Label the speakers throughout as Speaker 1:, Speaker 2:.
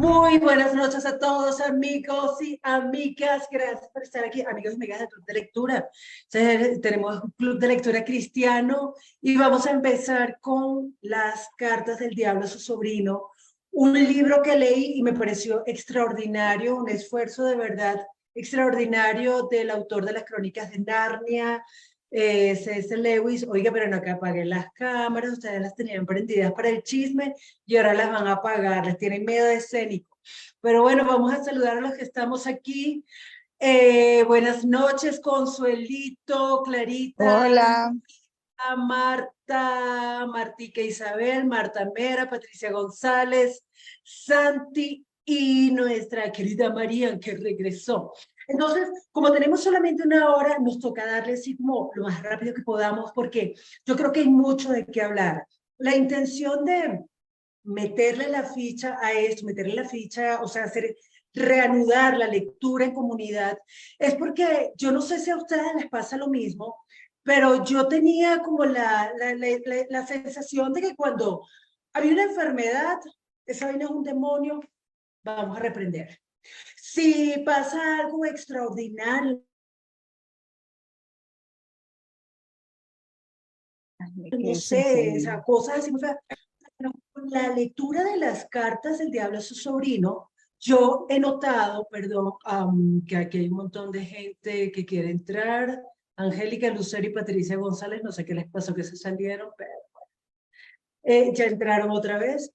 Speaker 1: Muy buenas noches a todos, amigos y amigas. Gracias por estar aquí, amigos y amigas del Club de Lectura. Tenemos un Club de Lectura cristiano y vamos a empezar con Las Cartas del Diablo a su sobrino, un libro que leí y me pareció extraordinario, un esfuerzo de verdad extraordinario del autor de las Crónicas de Narnia, C.S. Lewis. Oiga, pero no que apagué las cámaras, ustedes las tenían prendidas para el chisme y ahora las van a apagar, les tienen miedo escénico. Pero bueno, vamos a saludar a los que estamos aquí. Buenas noches, Consuelito, Clarita,
Speaker 2: Hola,
Speaker 1: Marta, Martica Isabel, Marta Mera, Patricia González, Santi y nuestra querida María, que regresó. Entonces, como tenemos solamente una hora, nos toca darle así como lo más rápido que podamos, porque yo creo que hay mucho de qué hablar. La intención de meterle la ficha a esto, meterle la ficha, o sea, reanudar la lectura en comunidad, es porque yo no sé si a ustedes les pasa lo mismo, pero yo tenía como la sensación de que cuando había una enfermedad, esa vaina es un demonio, vamos a reprender. Si pasa algo extraordinario,
Speaker 2: me
Speaker 1: no
Speaker 2: quedé sin
Speaker 1: sé,
Speaker 2: señal.
Speaker 1: esa cosas así muy feas. Pero con la lectura de las cartas del diablo a su sobrino, yo he notado, perdón, que aquí hay un montón de gente que quiere entrar. Angélica Lucero y Patricia González, no sé qué les pasó que se salieron, pero ya entraron otra vez.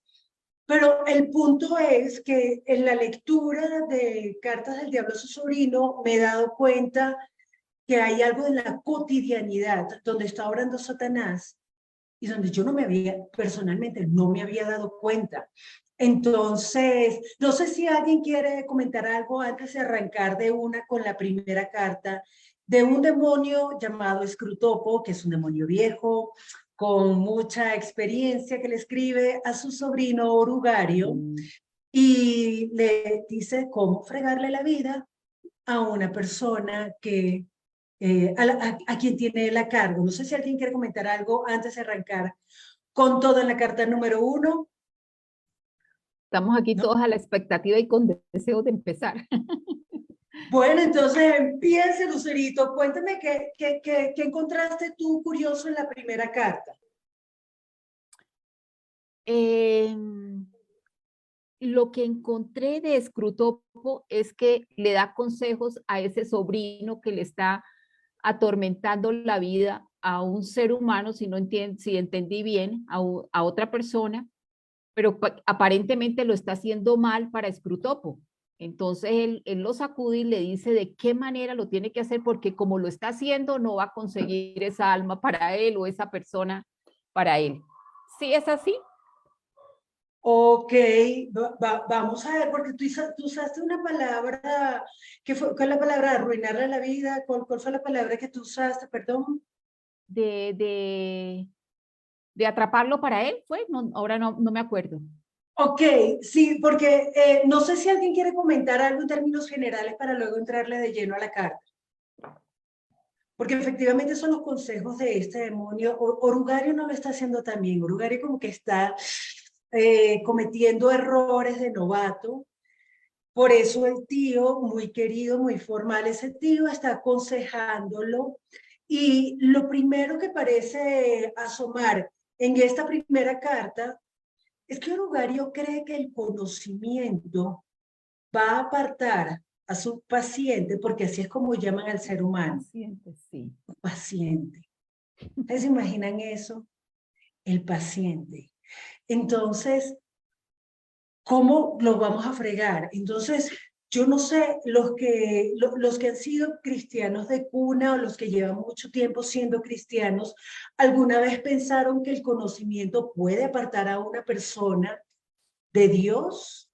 Speaker 1: Pero el punto es que en la lectura de Cartas del Diablo a su sobrino me he dado cuenta que hay algo en la cotidianidad donde está orando Satanás y donde yo no me había, personalmente, no me había dado cuenta. Entonces, no sé si alguien quiere comentar algo antes de arrancar de una con la primera carta de un demonio llamado Scrutopo, que es un demonio viejo, con mucha experiencia, que le escribe a su sobrino Orugario
Speaker 2: Mm.
Speaker 1: y le dice cómo fregarle la vida a una persona que a quien tiene él a cargo. No sé si alguien quiere comentar algo antes de arrancar con todo en la carta número uno,
Speaker 2: Estamos aquí
Speaker 1: ¿no?
Speaker 2: todos a la expectativa y con deseo de empezar.
Speaker 1: Bueno, entonces empiece, Lucerito. Cuéntame qué encontraste tú curioso en la primera carta.
Speaker 2: Eh, lo que encontré de Scrutopo es que le da consejos a ese sobrino que le está atormentando la vida a un ser humano, si no entiendo, si entendí bien, a otra persona, pero aparentemente lo está haciendo mal para Scrutopo. Entonces él lo sacude y le dice de qué manera lo tiene que hacer, porque como lo está haciendo, no va a conseguir esa alma para él o esa persona para él. ¿Sí es así?
Speaker 1: Ok, vamos a ver, porque tú usaste una palabra, ¿cuál es la palabra? Arruinarle la vida. ¿Cuál fue la palabra que tú usaste? Perdón.
Speaker 2: De, de, de atraparlo para él, ¿fue? No, ahora no me acuerdo.
Speaker 1: Ok, sí, porque no sé si alguien quiere comentar algo en términos generales para luego entrarle de lleno a la carta. Porque efectivamente son los consejos de este demonio. Orugario no lo está haciendo tan bien. Orugario como que está cometiendo errores de novato. Por eso el tío, muy querido, muy formal, ese tío está aconsejándolo. Y lo primero que parece asomar en esta primera carta es que Orugario cree que el conocimiento va a apartar a su paciente, porque así es como llaman al ser humano,
Speaker 2: Paciente, sí.
Speaker 1: paciente. ¿Ustedes se imaginan eso? El paciente. Entonces, ¿cómo los vamos a fregar? Entonces, yo no sé, los que han sido cristianos de cuna o los que llevan mucho tiempo siendo cristianos, ¿alguna vez pensaron que el conocimiento puede apartar a una persona de Dios?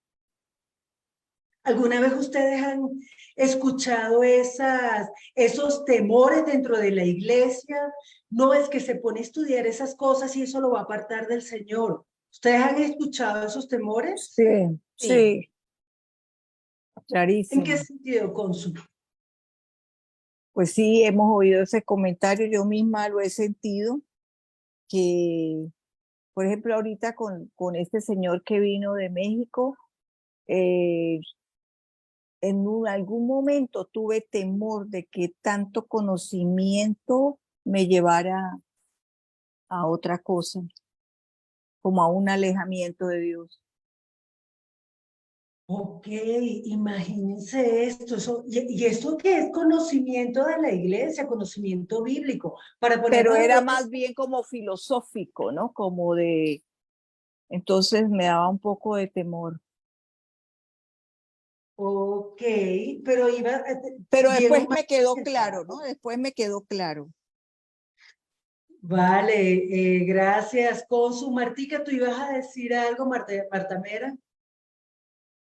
Speaker 1: ¿Alguna vez ustedes han escuchado esos temores dentro de la iglesia? No es que se pone a estudiar esas cosas y eso lo va a apartar del Señor. ¿Ustedes han escuchado esos temores?
Speaker 3: Sí,
Speaker 2: Sí.
Speaker 3: sí,
Speaker 1: ¿En qué
Speaker 3: clarísimo.
Speaker 1: sentido, Consul?
Speaker 3: Pues sí, hemos oído ese comentario, yo misma lo he sentido, que, por ejemplo, ahorita con este señor que vino de México, eh, algún momento tuve temor de que tanto conocimiento me llevara a otra cosa, como a un alejamiento de Dios.
Speaker 1: Ok, imagínense esto, y esto que es conocimiento de la iglesia, conocimiento bíblico, para
Speaker 3: Pero
Speaker 1: ponernos de
Speaker 3: era
Speaker 1: acuerdo.
Speaker 3: más bien como filosófico, ¿no? Como de, entonces me daba un poco de temor.
Speaker 1: Ok, pero
Speaker 3: Pero
Speaker 1: llega un
Speaker 3: después
Speaker 1: momento
Speaker 3: me quedó
Speaker 1: que
Speaker 3: claro, ¿no? Después me quedó claro.
Speaker 1: vale, gracias, Consu. Martica, tú ibas a decir algo, Marta Mera.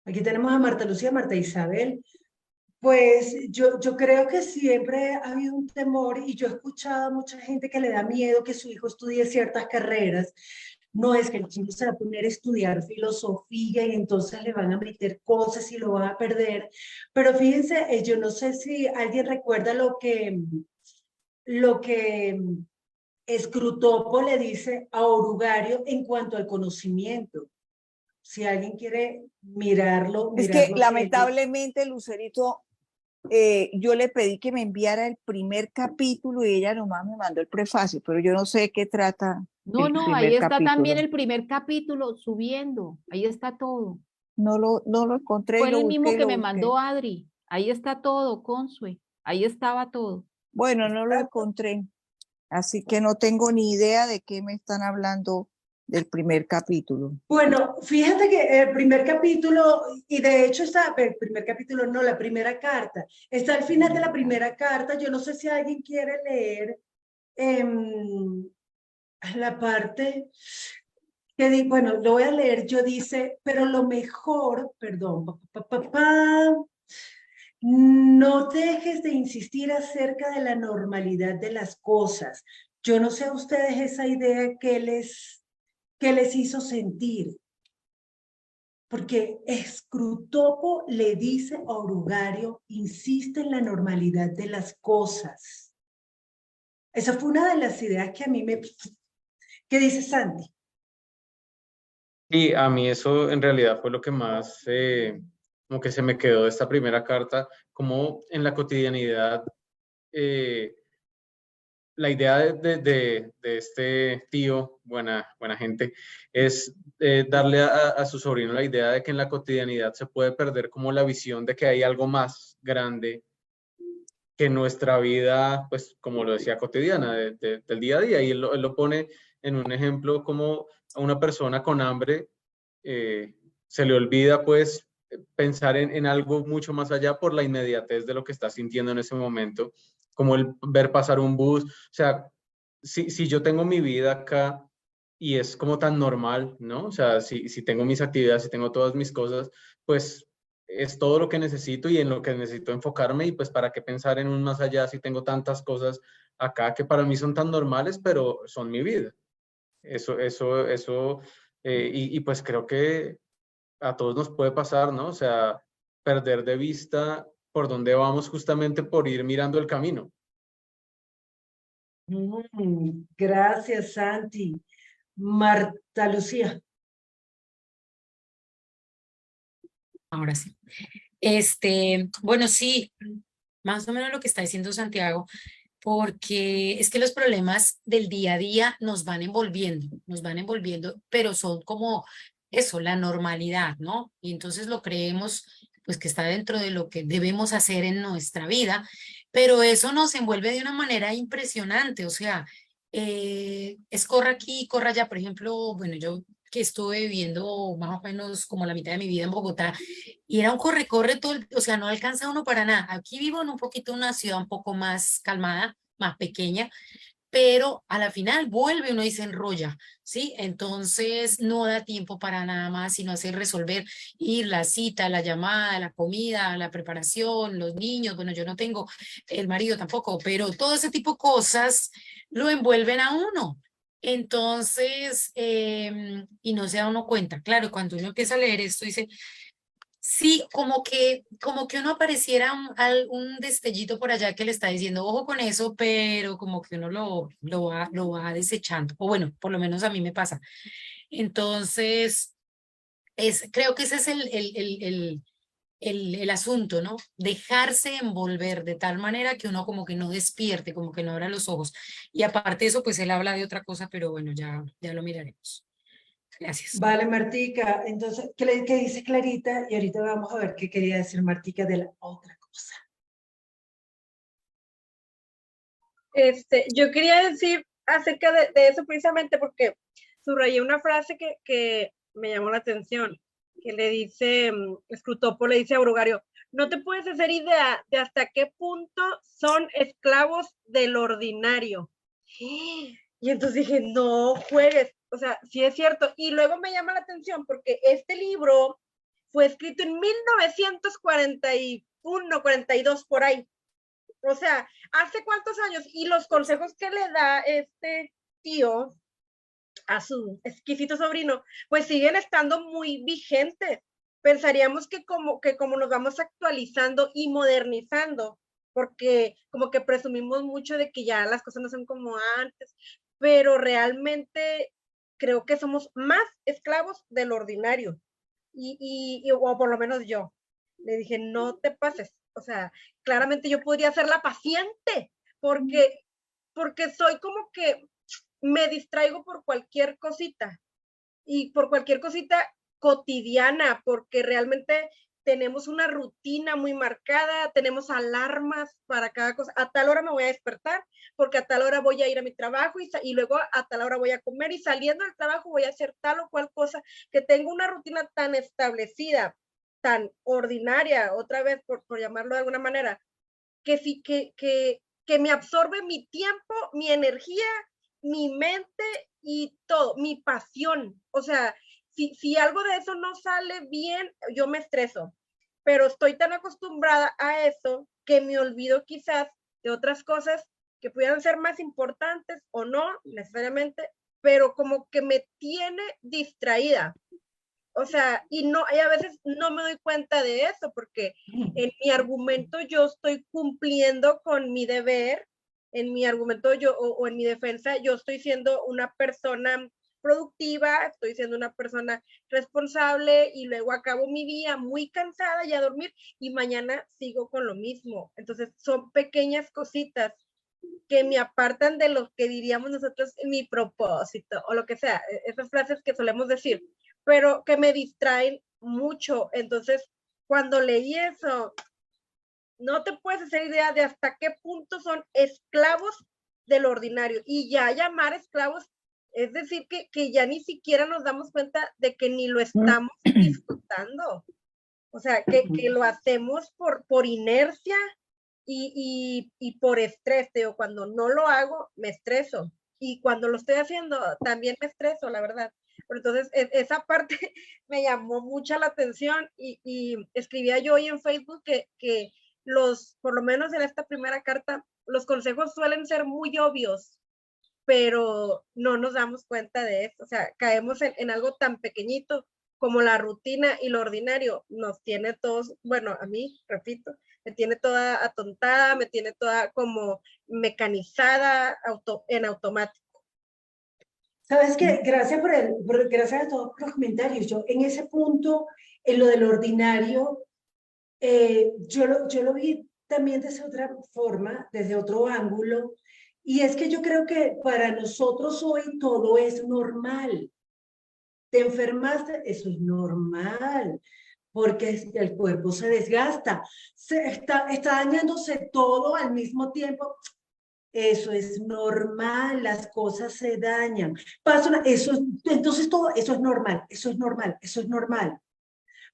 Speaker 1: Aquí tenemos a Marta Lucía, Marta Isabel. Pues yo creo que siempre ha habido un temor y yo he escuchado a mucha gente que le da miedo que su hijo estudie ciertas carreras. No es que el chico se va a poner a estudiar filosofía y entonces le van a meter cosas y lo van a perder. Pero fíjense, yo no sé si alguien recuerda lo que Scrutopo le dice a Orugario en cuanto al conocimiento. Si alguien quiere mirarlo,
Speaker 3: Es
Speaker 1: mirar
Speaker 3: que
Speaker 1: lo que él dice.
Speaker 3: lamentablemente, Lucerito, yo le pedí que me enviara el primer capítulo y ella nomás me mandó el prefacio, pero yo no sé de qué trata
Speaker 2: No,
Speaker 3: el
Speaker 2: no, ahí
Speaker 3: primer
Speaker 2: está también
Speaker 3: capítulo.
Speaker 2: el primer capítulo subiendo, ahí está todo.
Speaker 3: No lo encontré y
Speaker 2: Fue
Speaker 3: lo
Speaker 2: el
Speaker 3: busqué
Speaker 2: mismo
Speaker 3: y
Speaker 2: que
Speaker 3: lo
Speaker 2: me
Speaker 3: busqué.
Speaker 2: mandó Adri, ahí está todo, Consue, ahí estaba todo.
Speaker 3: Bueno, no lo encontré, así que no tengo ni idea de qué me están hablando del primer capítulo.
Speaker 1: Bueno, fíjate que el primer capítulo, y de hecho está, el primer capítulo, no, la primera carta, está al final de la primera carta. Yo no sé si alguien quiere leer la parte bueno, lo voy a leer. Yo dice, pero lo mejor, perdón, no dejes de insistir acerca de la normalidad de las cosas. Yo no sé a ustedes esa idea que les hizo sentir. Porque Scrutopo le dice a Orugario, insiste en la normalidad de las cosas. Esa fue una de las ideas que a mí me... ¿Qué dice Santi?
Speaker 4: Y a mí eso en realidad fue lo que más, como que se me quedó de esta primera carta, como en la cotidianidad, eh, la idea de este tío, buena gente, es darle a su sobrino la idea de que en la cotidianidad se puede perder como la visión de que hay algo más grande que nuestra vida, pues como lo decía, cotidiana, del día a día. Y él lo pone en un ejemplo como a una persona con hambre se le olvida pues pensar en algo mucho más allá por la inmediatez de lo que está sintiendo en ese momento, como el ver pasar un bus. O sea, si yo tengo mi vida acá y es como tan normal, ¿no? O sea, si tengo mis actividades, si tengo todas mis cosas, pues es todo lo que necesito y en lo que necesito enfocarme y pues para qué pensar en un más allá si tengo tantas cosas acá que para mí son tan normales, pero son mi vida. Eso, y pues creo que a todos nos puede pasar, ¿no? O sea, perder de vista por dónde vamos justamente por ir mirando el camino.
Speaker 1: Gracias, Santi. Marta Lucía.
Speaker 5: Ahora sí. Bueno, sí, más o menos lo que está diciendo Santiago, porque es que los problemas del día a día nos van envolviendo, pero son como eso, la normalidad, ¿no? Y entonces lo creemos, pues que está dentro de lo que debemos hacer en nuestra vida, pero eso nos envuelve de una manera impresionante, o sea, es corra aquí, corra allá, por ejemplo, bueno, yo que estuve viviendo más o menos como la mitad de mi vida en Bogotá, y era un corre-corre todo, o sea, no alcanza uno para nada. Aquí vivo en un poquito una ciudad un poco más calmada, más pequeña, pero a la final vuelve uno y se enrolla, ¿sí? Entonces no da tiempo para nada más, sino hacer resolver, ir la cita, la llamada, la comida, la preparación, los niños, bueno, yo no tengo el marido tampoco, pero todo ese tipo de cosas lo envuelven a uno. Entonces, y no se da uno cuenta, claro, cuando uno empieza a leer esto, dice, sí, como que uno apareciera un destellito por allá que le está diciendo, ojo con eso, pero como que uno lo va desechando. O bueno, por lo menos a mí me pasa. Entonces, Creo que ese es el asunto, ¿no? Dejarse envolver de tal manera que uno como que no despierte, como que no abra los ojos. Y aparte de eso, pues él habla de otra cosa, pero bueno, ya lo miraremos. Gracias.
Speaker 1: Vale, Martica. Entonces, ¿qué dice Clarita? Y ahorita vamos a ver qué quería decir Martica de la otra cosa.
Speaker 6: Yo quería decir acerca de eso precisamente porque subrayé una frase que me llamó la atención, que le dice, Scrutopo le dice a Brugario, no te puedes hacer idea de hasta qué punto son esclavos del ordinario. Y entonces dije, no juegues, o sea, sí es cierto. Y luego me llama la atención porque este libro fue escrito en 1941, 42 por ahí. O sea, ¿hace cuántos años? Y los consejos que le da este tío a su exquisito sobrino, pues siguen estando muy vigentes. Pensaríamos que como nos vamos actualizando y modernizando, porque como que presumimos mucho de que ya las cosas no son como antes, pero realmente creo que somos más esclavos del ordinario. O por lo menos yo. Le dije, no te pases. O sea, claramente yo podría ser la paciente, porque soy como que me distraigo por cualquier cosita y por cualquier cosita cotidiana, porque realmente tenemos una rutina muy marcada, tenemos alarmas para cada cosa. A tal hora me voy a despertar, porque a tal hora voy a ir a mi trabajo y luego a tal hora voy a comer y saliendo del trabajo voy a hacer tal o cual cosa, que tengo una rutina tan establecida, tan ordinaria, otra vez por llamarlo de alguna manera, que sí, que me absorbe mi tiempo, mi energía, mi mente y todo, mi pasión. O sea, si algo de eso no sale bien, yo me estreso, pero estoy tan acostumbrada a eso que me olvido quizás de otras cosas que pudieran ser más importantes o no necesariamente, pero como que me tiene distraída. O sea, y a veces no me doy cuenta de eso, porque en mi argumento yo estoy cumpliendo con mi deber, en mi argumento o en mi defensa, yo estoy siendo una persona productiva, estoy siendo una persona responsable y luego acabo mi día muy cansada y a dormir y mañana sigo con lo mismo. Entonces son pequeñas cositas que me apartan de lo que diríamos nosotros mi propósito o lo que sea, esas frases que solemos decir, pero que me distraen mucho. Entonces, cuando leí eso, no te puedes hacer idea de hasta qué punto son esclavos del ordinario. Y ya llamar esclavos, es decir, que ya ni siquiera nos damos cuenta de que ni lo estamos disfrutando. O sea, que lo hacemos por inercia y por estrés. Digo, cuando no lo hago, me estreso. Y cuando lo estoy haciendo, también me estreso, la verdad. Pero entonces, esa parte me llamó mucha la atención y escribía yo hoy en Facebook que por lo menos en esta primera carta, los consejos suelen ser muy obvios, pero no nos damos cuenta de eso. O sea, caemos en algo tan pequeñito como la rutina y lo ordinario. Nos tiene todos, bueno, a mí, repito, me tiene toda atontada, me tiene toda como mecanizada en automático.
Speaker 1: ¿Sabes qué? Gracias a todos por los comentarios. Yo en ese punto, en lo del ordinario, yo lo vi también desde otra forma, desde otro ángulo, y es que yo creo que para nosotros hoy todo es normal. Te enfermaste, eso es normal, porque el cuerpo se desgasta, está dañándose todo al mismo tiempo. Eso es normal, las cosas se dañan. Entonces todo eso es normal, eso es normal, eso es normal.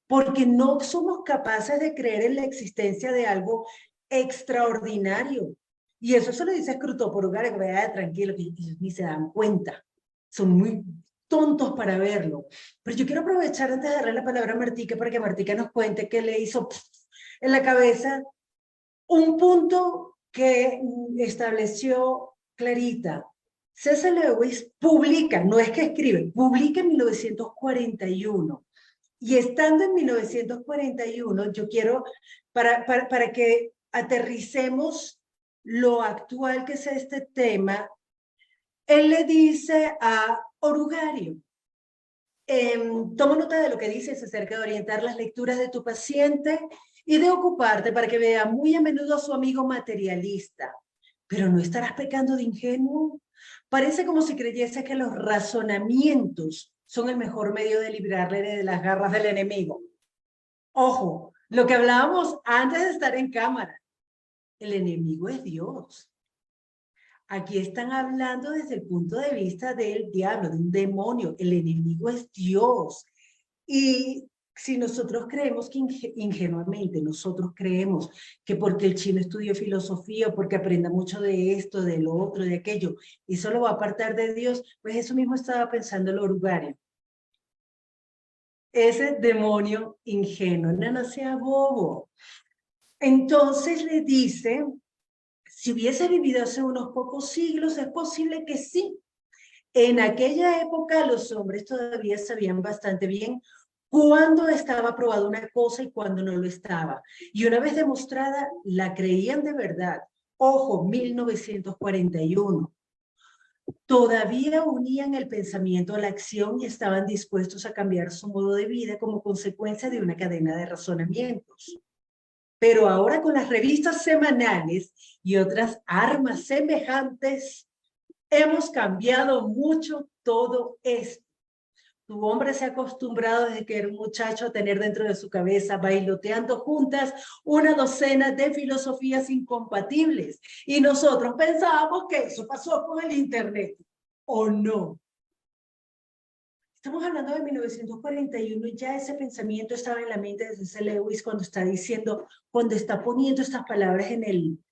Speaker 1: Porque no somos capaces de creer en la existencia de algo extraordinario. Y eso se lo dice Scrutopo, que vaya tranquilo, que ellos ni se dan cuenta. Son muy tontos para verlo. Pero yo quiero aprovechar antes de darle la palabra a Martica para que Martica nos cuente qué le hizo en la cabeza un punto que estableció Clarita. C.S. Lewis publica, no es que escribe, publica en 1941. Y estando en 1941, yo quiero, para que aterricemos lo actual que es este tema, él le dice a Orugario, Toma nota de lo que dices acerca de orientar las lecturas de tu paciente y de ocuparte para que vea muy a menudo a su amigo materialista. Pero no estarás pecando de ingenuo. Parece como si creyese que los razonamientos son el mejor medio de librarle de las garras del enemigo. Ojo, lo que hablábamos antes de estar en cámara. El enemigo es Dios. Aquí están hablando desde el punto de vista del diablo, de un demonio. El enemigo es Dios. Y si nosotros creemos que ingenuamente, nosotros creemos que porque el chino estudió filosofía o porque aprenda mucho de esto, de lo otro, de aquello, y solo va a apartar de Dios, pues eso mismo estaba pensando el orugario. Ese demonio ingenuo, no sea bobo. Entonces le dice, si hubiese vivido hace unos pocos siglos, es posible que sí. En aquella época los hombres todavía sabían bastante bien cuándo estaba probada una cosa y cuándo no lo estaba. Y una vez demostrada, la creían de verdad. Ojo, 1941. Todavía unían el pensamiento a la acción y estaban dispuestos a cambiar su modo de vida como consecuencia de una cadena de razonamientos. Pero ahora con las revistas semanales y otras armas semejantes, hemos cambiado mucho todo esto. Tu hombre se ha acostumbrado desde que era un muchacho a tener dentro de su cabeza, bailoteando juntas, una docena de filosofías incompatibles. Y nosotros pensábamos que eso pasó con el Internet. ¿O no? Estamos hablando de 1941 y ya ese pensamiento estaba en la mente de C.S. Lewis cuando está diciendo, cuando está poniendo estas palabras en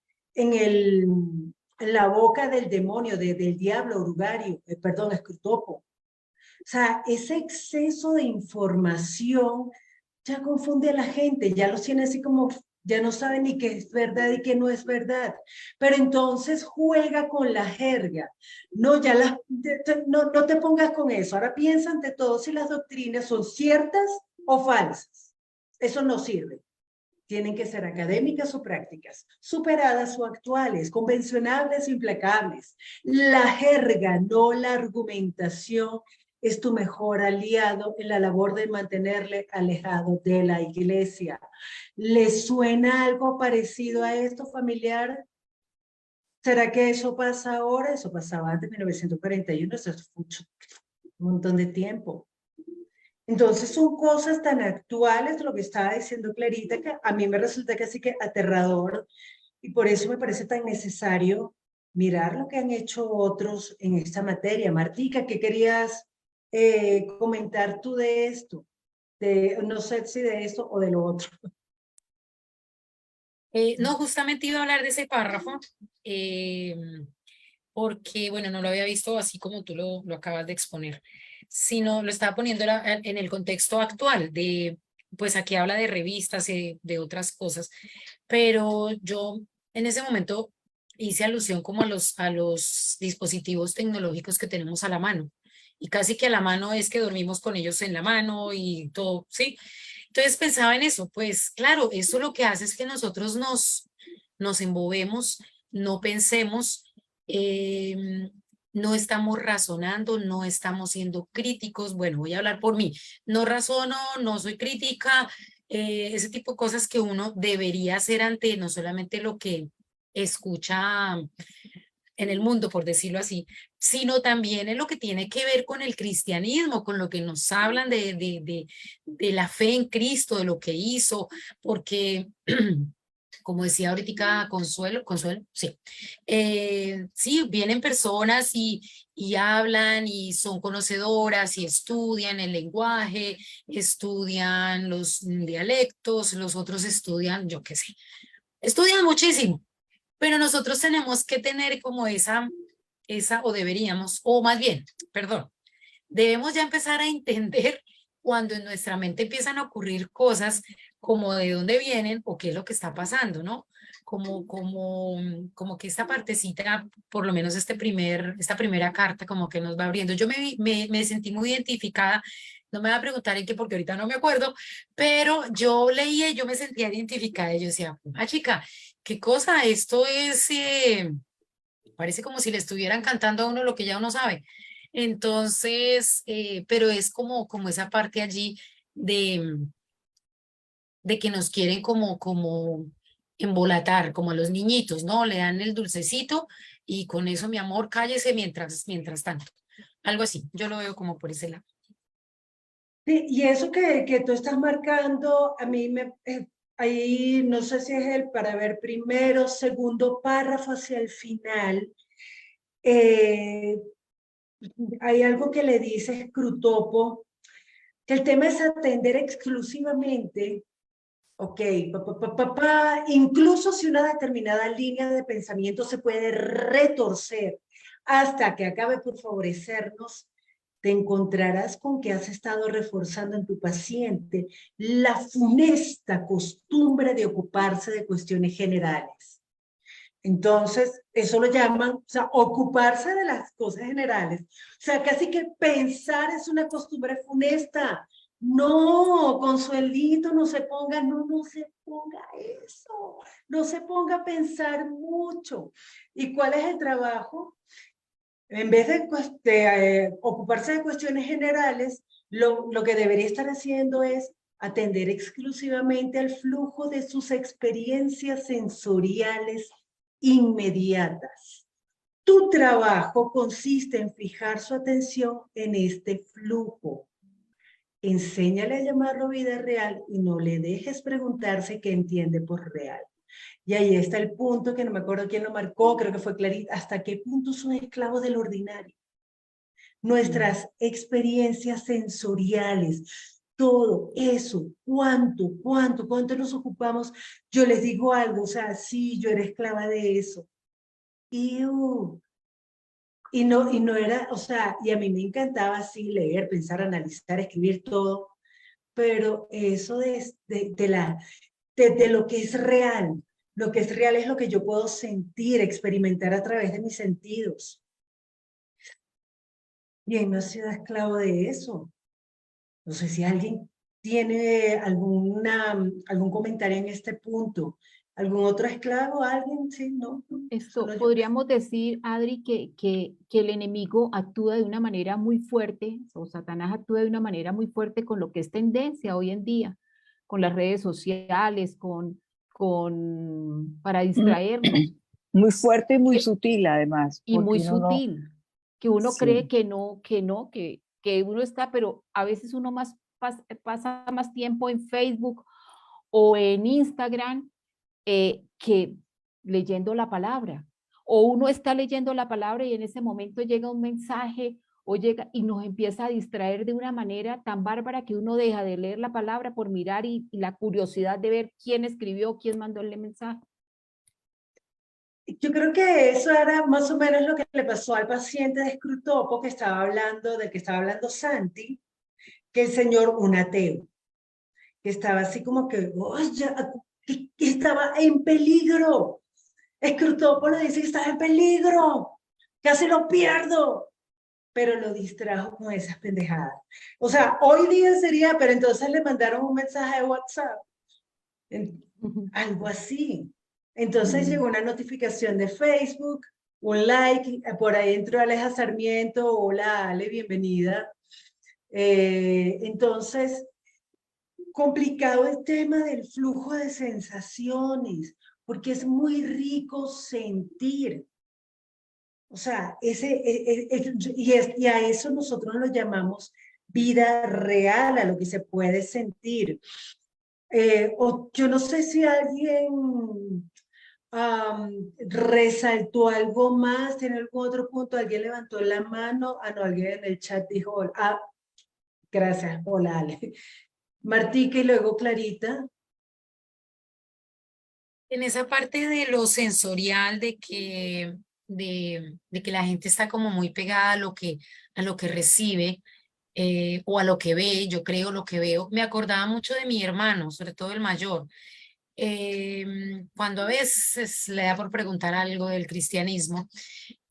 Speaker 1: la boca del demonio, del diablo, orugario, perdón, escrutopo. O sea, ese exceso de información ya confunde a la gente, ya los tiene así como, ya no saben ni qué es verdad y qué no es verdad. Pero entonces juega con la jerga. No, no te pongas con eso. Ahora piensa ante todo si las doctrinas son ciertas o falsas. Eso no sirve. Tienen que ser académicas o prácticas, superadas o actuales, convencionales o implacables. La jerga, no la argumentación, es tu mejor aliado en la labor de mantenerle alejado de la iglesia. ¿Le suena algo parecido a esto, familiar? ¿Será que eso pasa ahora? Eso pasaba antes de 1941, eso es mucho, un montón de tiempo. Entonces son cosas tan actuales, lo que estaba diciendo Clarita, que a mí me resulta casi que aterrador y por eso me parece tan necesario mirar lo que han hecho otros en esta materia. Martica, ¿qué querías comentar tú de esto? No sé si de esto o de lo otro.
Speaker 5: No, justamente iba a hablar de ese párrafo, porque, bueno, no lo había visto así como tú lo acabas de exponer, sino lo estaba poniendo en el contexto actual de, pues aquí habla de revistas y de otras cosas, pero yo en ese momento hice alusión como a los dispositivos tecnológicos que tenemos a la mano, y casi que a la mano es que dormimos con ellos en la mano y todo, ¿sí? Entonces pensaba en eso, pues claro, eso lo que hace es que nosotros nos embobemos, no pensemos, no estamos razonando, no estamos siendo críticos. Bueno, voy a hablar por mí. No razono, no soy crítica, ese tipo de cosas que uno debería hacer ante no solamente lo que escucha en el mundo, por decirlo así, sino también en lo que tiene que ver con el cristianismo, con lo que nos hablan de la fe en Cristo, de lo que hizo, porque como decía ahorita Consuelo, sí, sí, vienen personas y hablan y son conocedoras y estudian el lenguaje, estudian los dialectos, los otros estudian, yo qué sé, estudian muchísimo, pero nosotros tenemos que tener como o deberíamos, o más bien, perdón, debemos ya empezar a entender cuando en nuestra mente empiezan a ocurrir cosas como de dónde vienen o qué es lo que está pasando, ¿no? Como que esta partecita, por lo menos esta primera carta, como que nos va abriendo. Yo me sentí muy identificada, no me va a preguntar en qué, porque ahorita no me acuerdo, pero yo leía y yo me sentía identificada y yo decía, ah, chica, qué cosa, esto es, parece como si le estuvieran cantando a uno lo que ya uno sabe. Entonces, pero es como esa parte allí de que nos quieren como embolatar, como a los niñitos, ¿no? Le dan el dulcecito y con eso, mi amor, cállese mientras tanto. Algo así, yo lo veo como por ese lado.
Speaker 1: Sí, y eso que tú estás marcando, a mí ahí no sé si es el para ver primero, segundo párrafo hacia el final, eh, hay algo que le dice Scrutopo, que el tema es atender exclusivamente, ok, incluso si una determinada línea de pensamiento se puede retorcer hasta que acabe por favorecernos, te encontrarás con que has estado reforzando en tu paciente la funesta costumbre de ocuparse de cuestiones generales. Entonces, eso lo llaman, o sea, ocuparse de las cosas generales. O sea, casi que pensar es una costumbre funesta. No, Consuelito, no se ponga, no se ponga eso. No se ponga a pensar mucho. ¿Y cuál es el trabajo? En vez de ocuparse de cuestiones generales, lo que debería estar haciendo es atender exclusivamente al flujo de sus experiencias sensoriales inmediatas. Tu trabajo consiste en fijar su atención en este flujo. Enséñale a llamarlo vida real y no le dejes preguntarse qué entiende por real. Y ahí está el punto que no me acuerdo quién lo marcó, creo que fue Clarita, hasta qué punto son esclavos del ordinario. Nuestras experiencias sensoriales, todo eso, cuánto nos ocupamos. Yo les digo algo, o sea, sí, yo era esclava de eso. ¡Iu! Y no era, o sea, y a mí me encantaba así leer, pensar, analizar, escribir todo, pero eso de lo que es real. Lo que es real es lo que yo puedo sentir, experimentar a través de mis sentidos. Y él no ha sido esclavo de eso. No sé si alguien tiene algún comentario en este punto. ¿Algún otro esclavo? ¿Alguien? Sí, no.
Speaker 2: Esto
Speaker 1: Solo yo.
Speaker 2: podríamos decir, Adri, que el enemigo actúa de una manera muy fuerte, o Satanás actúa de una manera muy fuerte con lo que es tendencia hoy en día, con las redes sociales, para distraernos.
Speaker 3: Muy fuerte y muy
Speaker 2: Que-
Speaker 3: sutil además,
Speaker 2: y muy
Speaker 3: porque uno no,
Speaker 2: sutil, que uno cree
Speaker 3: sí.
Speaker 2: que uno está, pero a veces uno pasa más tiempo en Facebook o en Instagram que leyendo la palabra. O uno está leyendo la palabra y en ese momento llega un mensaje o llega y nos empieza a distraer de una manera tan bárbara que uno deja de leer la palabra por mirar y la curiosidad de ver quién escribió, quién mandó el mensaje.
Speaker 1: Yo creo que eso era más o menos lo que le pasó al paciente de Scrutopo del que estaba hablando Santi, que el señor, un ateo, que estaba así como que, que estaba en peligro. Scrutopo le dice que estaba en peligro, casi lo pierdo, pero lo distrajo con esas pendejadas. O sea, hoy día sería, pero entonces le mandaron un mensaje de WhatsApp, algo así. Entonces llegó una notificación de Facebook, un like, por ahí entró Aleja Sarmiento, hola Ale, bienvenida. Entonces, complicado el tema del flujo de sensaciones, porque es muy rico sentir. O sea, y a eso nosotros lo llamamos vida real, a lo que se puede sentir. O yo no sé si alguien resaltó algo más, tiene algún otro punto, alguien levantó la mano, no, alguien en el chat dijo, gracias, hola Ale. Martica y luego Clarita.
Speaker 5: En esa parte de lo sensorial, de que la gente está como muy pegada a lo que recibe o a lo que ve, yo creo lo que veo, me acordaba mucho de mi hermano, sobre todo el mayor. Cuando a veces le da por preguntar algo del cristianismo,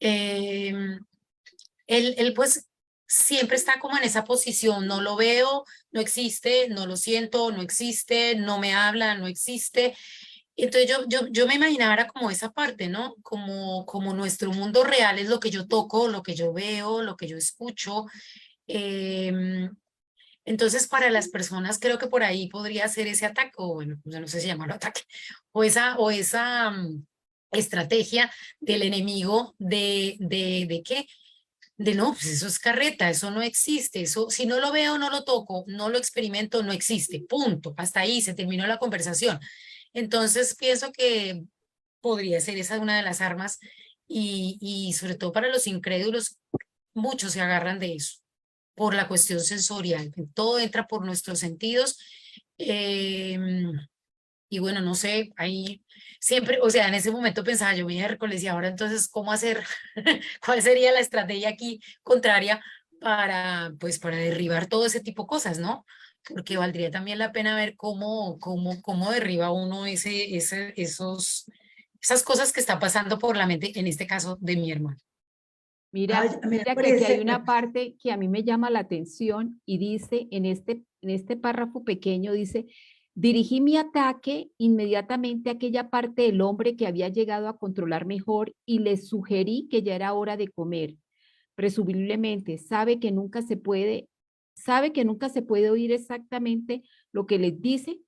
Speaker 5: él pues siempre está como en esa posición, no lo veo, no existe, no lo siento, no existe, no me habla, no existe. Entonces yo me imaginaba era como esa parte, ¿no? Como nuestro mundo real es lo que yo toco, lo que yo veo, lo que yo escucho. em, entonces, para las personas creo que por ahí podría ser ese ataque, o bueno, yo no sé si llamarlo ataque, o esa estrategia del enemigo ¿de qué? De no, pues eso es carreta, eso no existe, eso si no lo veo, no lo toco, no lo experimento, no existe, punto, hasta ahí se terminó la conversación. Entonces pienso que podría ser esa una de las armas y sobre todo para los incrédulos, muchos se agarran de eso por la cuestión sensorial. Todo entra por nuestros sentidos. Y bueno, no sé, ahí siempre, o sea, en ese momento pensaba yo miércoles y ahora entonces, ¿cómo hacer? ¿Cuál sería la estrategia aquí contraria para, pues, para derribar todo ese tipo de cosas, ¿no? Porque valdría también la pena ver cómo derriba uno esas cosas que está pasando por la mente, en este caso de mi hermano.
Speaker 2: Mira,
Speaker 1: Ay, a mí me
Speaker 2: mira que aquí hay
Speaker 1: parece,
Speaker 2: una parte que a mí me llama la atención y dice en este párrafo pequeño, dice, dirigí mi ataque inmediatamente a aquella parte del hombre que había llegado a controlar mejor y le sugerí que ya era hora de comer. Presumiblemente sabe que nunca se puede oír exactamente lo que les dice,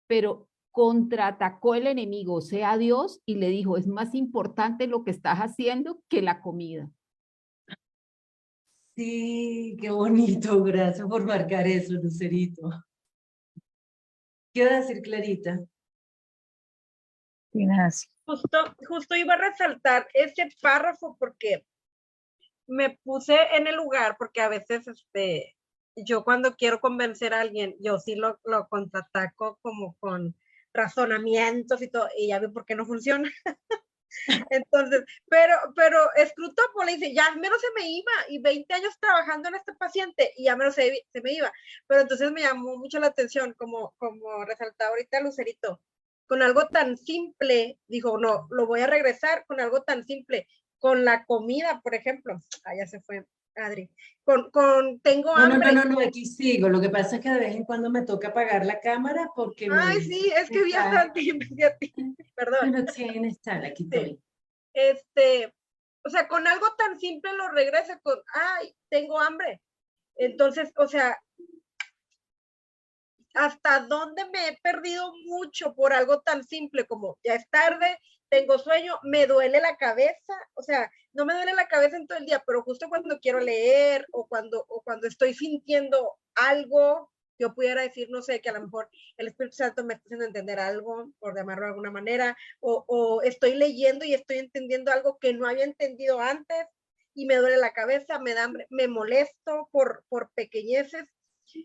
Speaker 2: pero contraatacó el enemigo, o sea, Dios, y le dijo, es más importante lo que estás haciendo que la comida.
Speaker 1: sí, qué bonito, gracias por marcar eso, Lucerito. ¿Qué iba a decir Clarita?
Speaker 3: Ignacio.
Speaker 6: Justo iba a resaltar ese párrafo porque me puse en el lugar, porque a veces yo cuando quiero convencer a alguien, yo sí lo contraataco como con razonamientos y todo, y ya ve por qué no funciona. Entonces, pero Scrutopo le dice, ya menos se me iba, y 20 años trabajando en este paciente, y ya menos se me iba. Pero entonces me llamó mucho la atención, como resaltaba ahorita Lucerito, con algo tan simple, dijo, no, lo voy a regresar con algo tan simple, con la comida, por ejemplo. Ah, ya se fue Adri. Tengo hambre.
Speaker 1: No, aquí sigo. Lo que pasa es que de vez en cuando me toca apagar la cámara porque
Speaker 6: Ay,
Speaker 1: me
Speaker 6: sí, es que vi a
Speaker 1: está,
Speaker 6: Santi, vi a ti, perdón.
Speaker 1: no tiene estar, aquí
Speaker 6: Sí.
Speaker 1: estoy.
Speaker 6: O sea, con algo tan simple lo regresa con, ay, tengo hambre. Entonces, o sea, hasta dónde me he perdido mucho por algo tan simple como ya es tarde, tengo sueño, me duele la cabeza, o sea, no me duele la cabeza en todo el día, pero justo cuando quiero leer o cuando estoy sintiendo algo, yo pudiera decir, no sé, que a lo mejor el Espíritu Santo me está haciendo entender algo, por llamarlo de alguna manera, o estoy leyendo y estoy entendiendo algo que no había entendido antes y me duele la cabeza, me da hambre, me molesto por pequeñeces.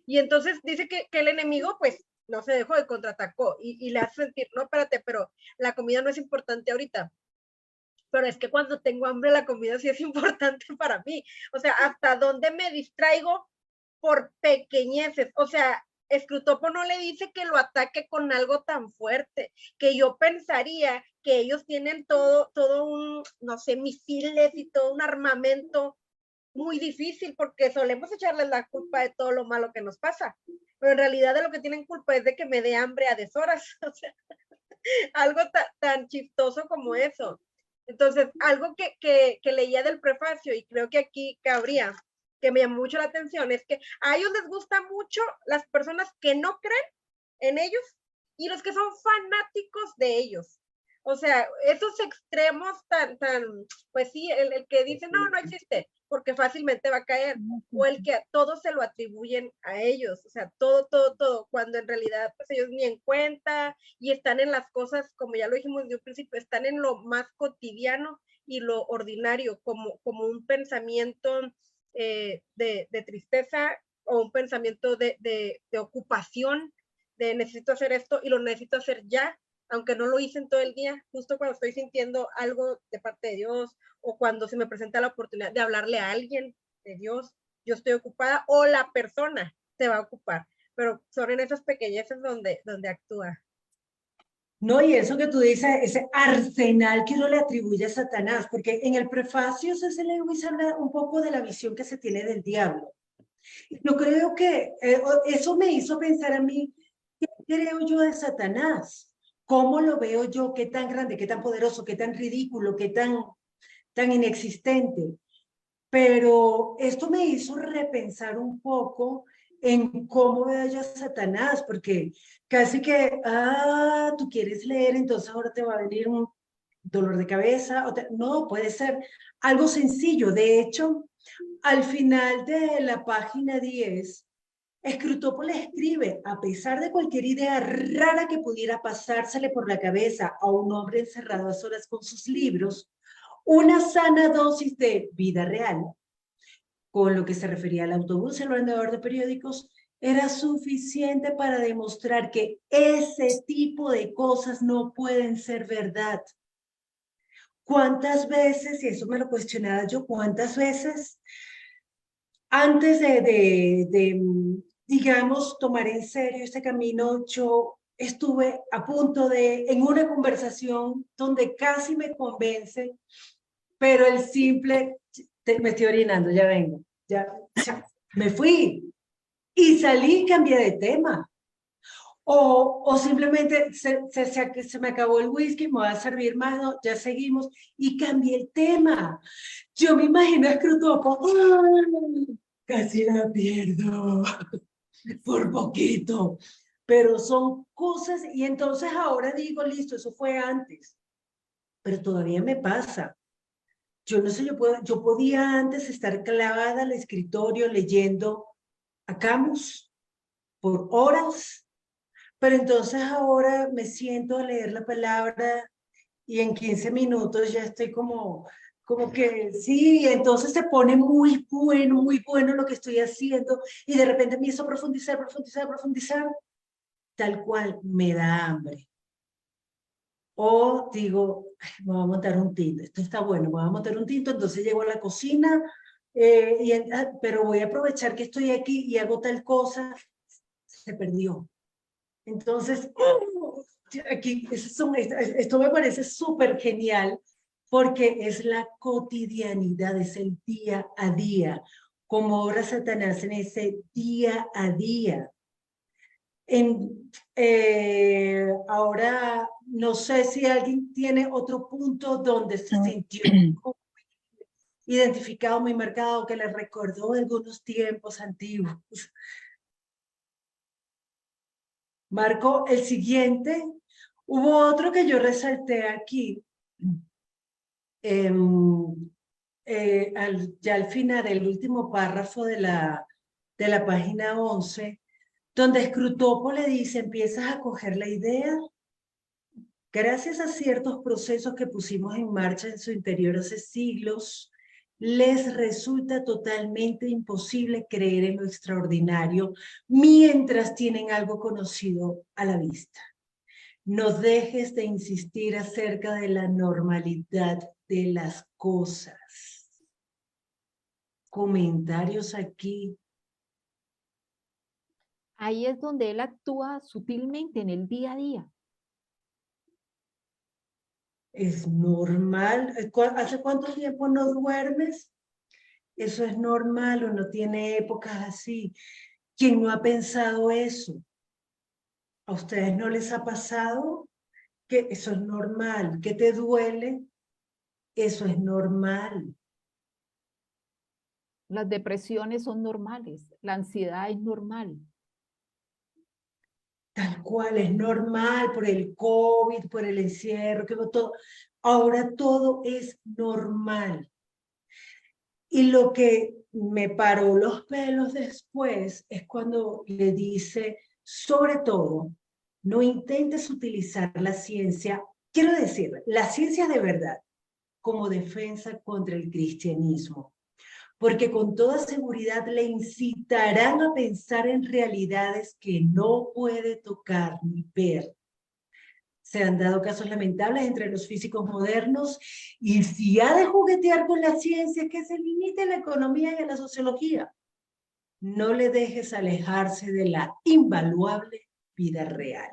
Speaker 6: Y entonces dice que el enemigo, pues, no se dejó de contraatacó y le hace sentir, no, espérate, pero la comida no es importante ahorita. Pero es que cuando tengo hambre, la comida sí es importante para mí. O sea, hasta dónde me distraigo por pequeñeces. O sea, Scrutopo no le dice que lo ataque con algo tan fuerte, que yo pensaría que ellos tienen todo un, no sé, misiles y todo un armamento muy difícil porque solemos echarles la culpa de todo lo malo que nos pasa, pero en realidad de lo que tienen culpa es de que me dé hambre a deshoras, o sea, algo tan chistoso como eso. Entonces, algo que leía del prefacio y creo que aquí cabría, que me llamó mucho la atención, es que a ellos les gusta mucho las personas que no creen en ellos y los que son fanáticos de ellos. O sea, esos extremos pues sí, el que dice, no existe, porque fácilmente va a caer, o el que a todos se lo atribuyen a ellos, o sea, todo, cuando en realidad pues ellos ni en cuenta y están en las cosas, como ya lo dijimos de un principio, están en lo más cotidiano y lo ordinario, como un pensamiento de tristeza o un pensamiento de ocupación, de necesito hacer esto y lo necesito hacer ya, aunque no lo hice en todo el día, justo cuando estoy sintiendo algo de parte de Dios o cuando se me presenta la oportunidad de hablarle a alguien de Dios, yo estoy ocupada o la persona se va a ocupar, pero son en esas pequeñeces donde actúa.
Speaker 1: No, y eso que tú dices, ese arsenal que uno le atribuye a Satanás, porque en el prefacio se habla un poco de la visión que se tiene del diablo. Yo creo que eso me hizo pensar a mí, ¿qué creo yo de Satanás? ¿Cómo lo veo yo? ¿Qué tan grande, qué tan poderoso, qué tan ridículo, qué tan inexistente? Pero esto me hizo repensar un poco en cómo veo yo a Satanás, porque casi que, tú quieres leer, entonces ahora te va a venir un dolor de cabeza. No, puede ser algo sencillo. De hecho, al final de la página 10, Scrutopo le escribe: a pesar de cualquier idea rara que pudiera pasársele por la cabeza a un hombre encerrado a solas con sus libros, una sana dosis de vida real, con lo que se refería al autobús, el vendedor de periódicos, era suficiente para demostrar que ese tipo de cosas no pueden ser verdad. ¿Cuántas veces, y eso me lo cuestionaba yo, cuántas veces antes digamos, tomar en serio este camino, yo estuve a punto en una conversación donde casi me convence, pero el simple, me estoy orinando, ya vengo, ya, me fui y salí y cambié de tema. O simplemente se me acabó el whisky, me va a servir más, no, ya seguimos, y cambié el tema. Yo me imagino a Scrutopo, casi la pierdo, por poquito, pero son cosas, y entonces ahora digo, listo, eso fue antes, pero todavía me pasa. Yo no sé, yo podía antes estar clavada al escritorio leyendo a Camus por horas, pero entonces ahora me siento a leer la palabra y en 15 minutos ya estoy como que sí, entonces se pone muy bueno lo que estoy haciendo y de repente empiezo a profundizar, tal cual me da hambre. O digo, me voy a montar un tinto, esto está bueno, me voy a montar un tinto, entonces llego a la cocina, pero voy a aprovechar que estoy aquí y hago tal cosa, se perdió. Entonces, aquí, esto me parece súper genial porque es la cotidianidad, es el día a día, como obra Satanás en ese día a día. Ahora, no sé si alguien tiene otro punto donde se sintió identificado, muy marcado, que le recordó algunos tiempos antiguos. Marco, el siguiente. Hubo otro que yo resalté aquí, ya al final, el último párrafo de la página 11, donde Scrutopo le dice, empiezas a coger la idea. Gracias a ciertos procesos que pusimos en marcha en su interior hace siglos, les resulta totalmente imposible creer en lo extraordinario mientras tienen algo conocido a la vista. No dejes de insistir acerca de la normalidad de las cosas. Comentarios aquí.
Speaker 2: Ahí es donde él actúa sutilmente en el día a día.
Speaker 1: Es normal. ¿Hace cuánto tiempo no duermes? Eso es normal, uno tiene épocas así. ¿Quién no ha pensado eso? ¿A ustedes no les ha pasado que eso es normal? ¿Que te duele? Eso es normal.
Speaker 2: Las depresiones son normales, la ansiedad es normal.
Speaker 1: Tal cual, es normal por el COVID, por el encierro, que todo. Ahora todo es normal. Y lo que me paró los pelos después es cuando le dice, sobre todo, no intentes utilizar la ciencia, quiero decir, la ciencia de verdad, como defensa contra el cristianismo, porque con toda seguridad le incitarán a pensar en realidades que no puede tocar ni ver. Se han dado casos lamentables entre los físicos modernos y si ha de juguetear con la ciencia, que se limite a la economía y a la sociología. No le dejes alejarse de la invaluable vida real.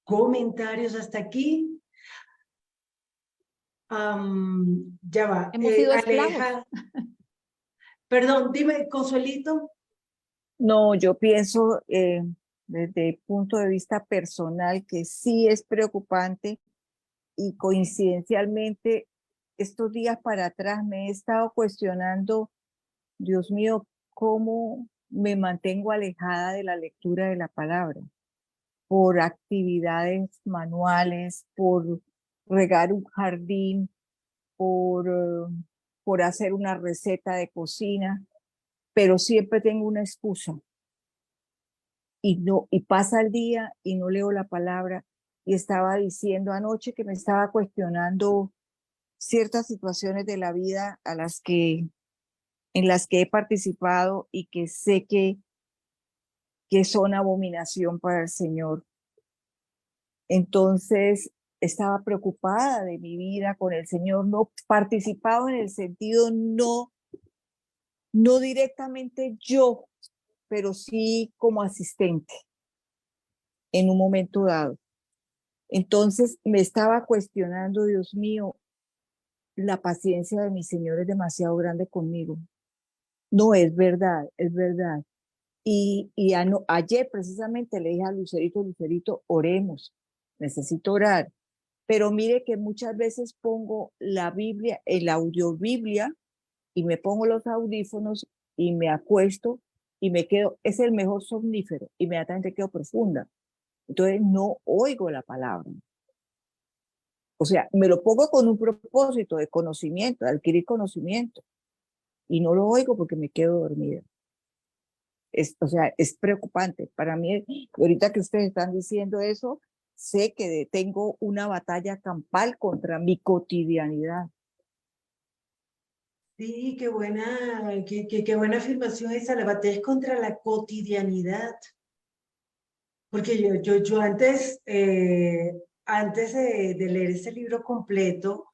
Speaker 1: ¿Comentarios hasta aquí? Ya va.
Speaker 2: Hemos sido
Speaker 1: Aleja. Perdón, dime, Consuelito.
Speaker 3: No, yo pienso desde el punto de vista personal, que sí es preocupante y coincidencialmente estos días para atrás me he estado cuestionando, Dios mío, cómo me mantengo alejada de la lectura de la palabra, por actividades manuales, por regar un jardín, por hacer una receta de cocina, pero siempre tengo una excusa y pasa el día y no leo la palabra. Y estaba diciendo anoche que me estaba cuestionando ciertas situaciones de la vida en las que he participado y que sé que son abominación para el Señor. Entonces, estaba preocupada de mi vida con el Señor, no participado en el sentido no directamente yo, pero sí como asistente en un momento dado. Entonces me estaba cuestionando, Dios mío, la paciencia de mi Señor es demasiado grande conmigo. No, es verdad, es verdad. Ayer precisamente le dije a Lucerito, Lucerito, oremos, necesito orar. Pero mire que muchas veces pongo la Biblia, el audiobiblia, y me pongo los audífonos y me acuesto y me quedo, es el mejor somnífero, inmediatamente quedo profunda. Entonces no oigo la palabra. O sea, me lo pongo con un propósito de conocimiento, de adquirir conocimiento, y no lo oigo porque me quedo dormida. O sea, es preocupante. Para mí, ahorita que ustedes están diciendo eso, sé que tengo una batalla campal contra mi cotidianidad.
Speaker 1: Sí, qué buena afirmación esa, la batalla es contra la cotidianidad. Porque yo antes de leer ese libro completo,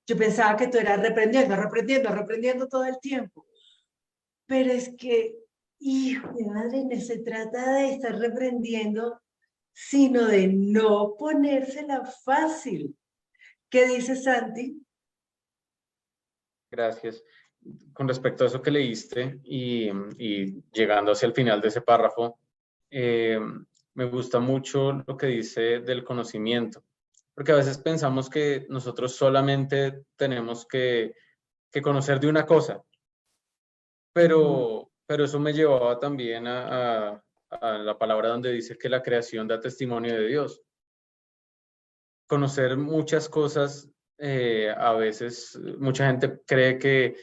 Speaker 1: yo pensaba que tú eras reprendiendo todo el tiempo. Pero es que, hijo de madre, no se trata de estar reprendiendo, sino de no ponérsela fácil. ¿Qué dice Santi?
Speaker 4: Gracias. Con respecto a eso que leíste y llegando hacia el final de ese párrafo, me gusta mucho lo que dice del conocimiento, porque a veces pensamos que nosotros solamente tenemos que conocer de una cosa, pero eso me llevaba también a la palabra donde dice que la creación da testimonio de Dios. Conocer muchas cosas, a veces mucha gente cree que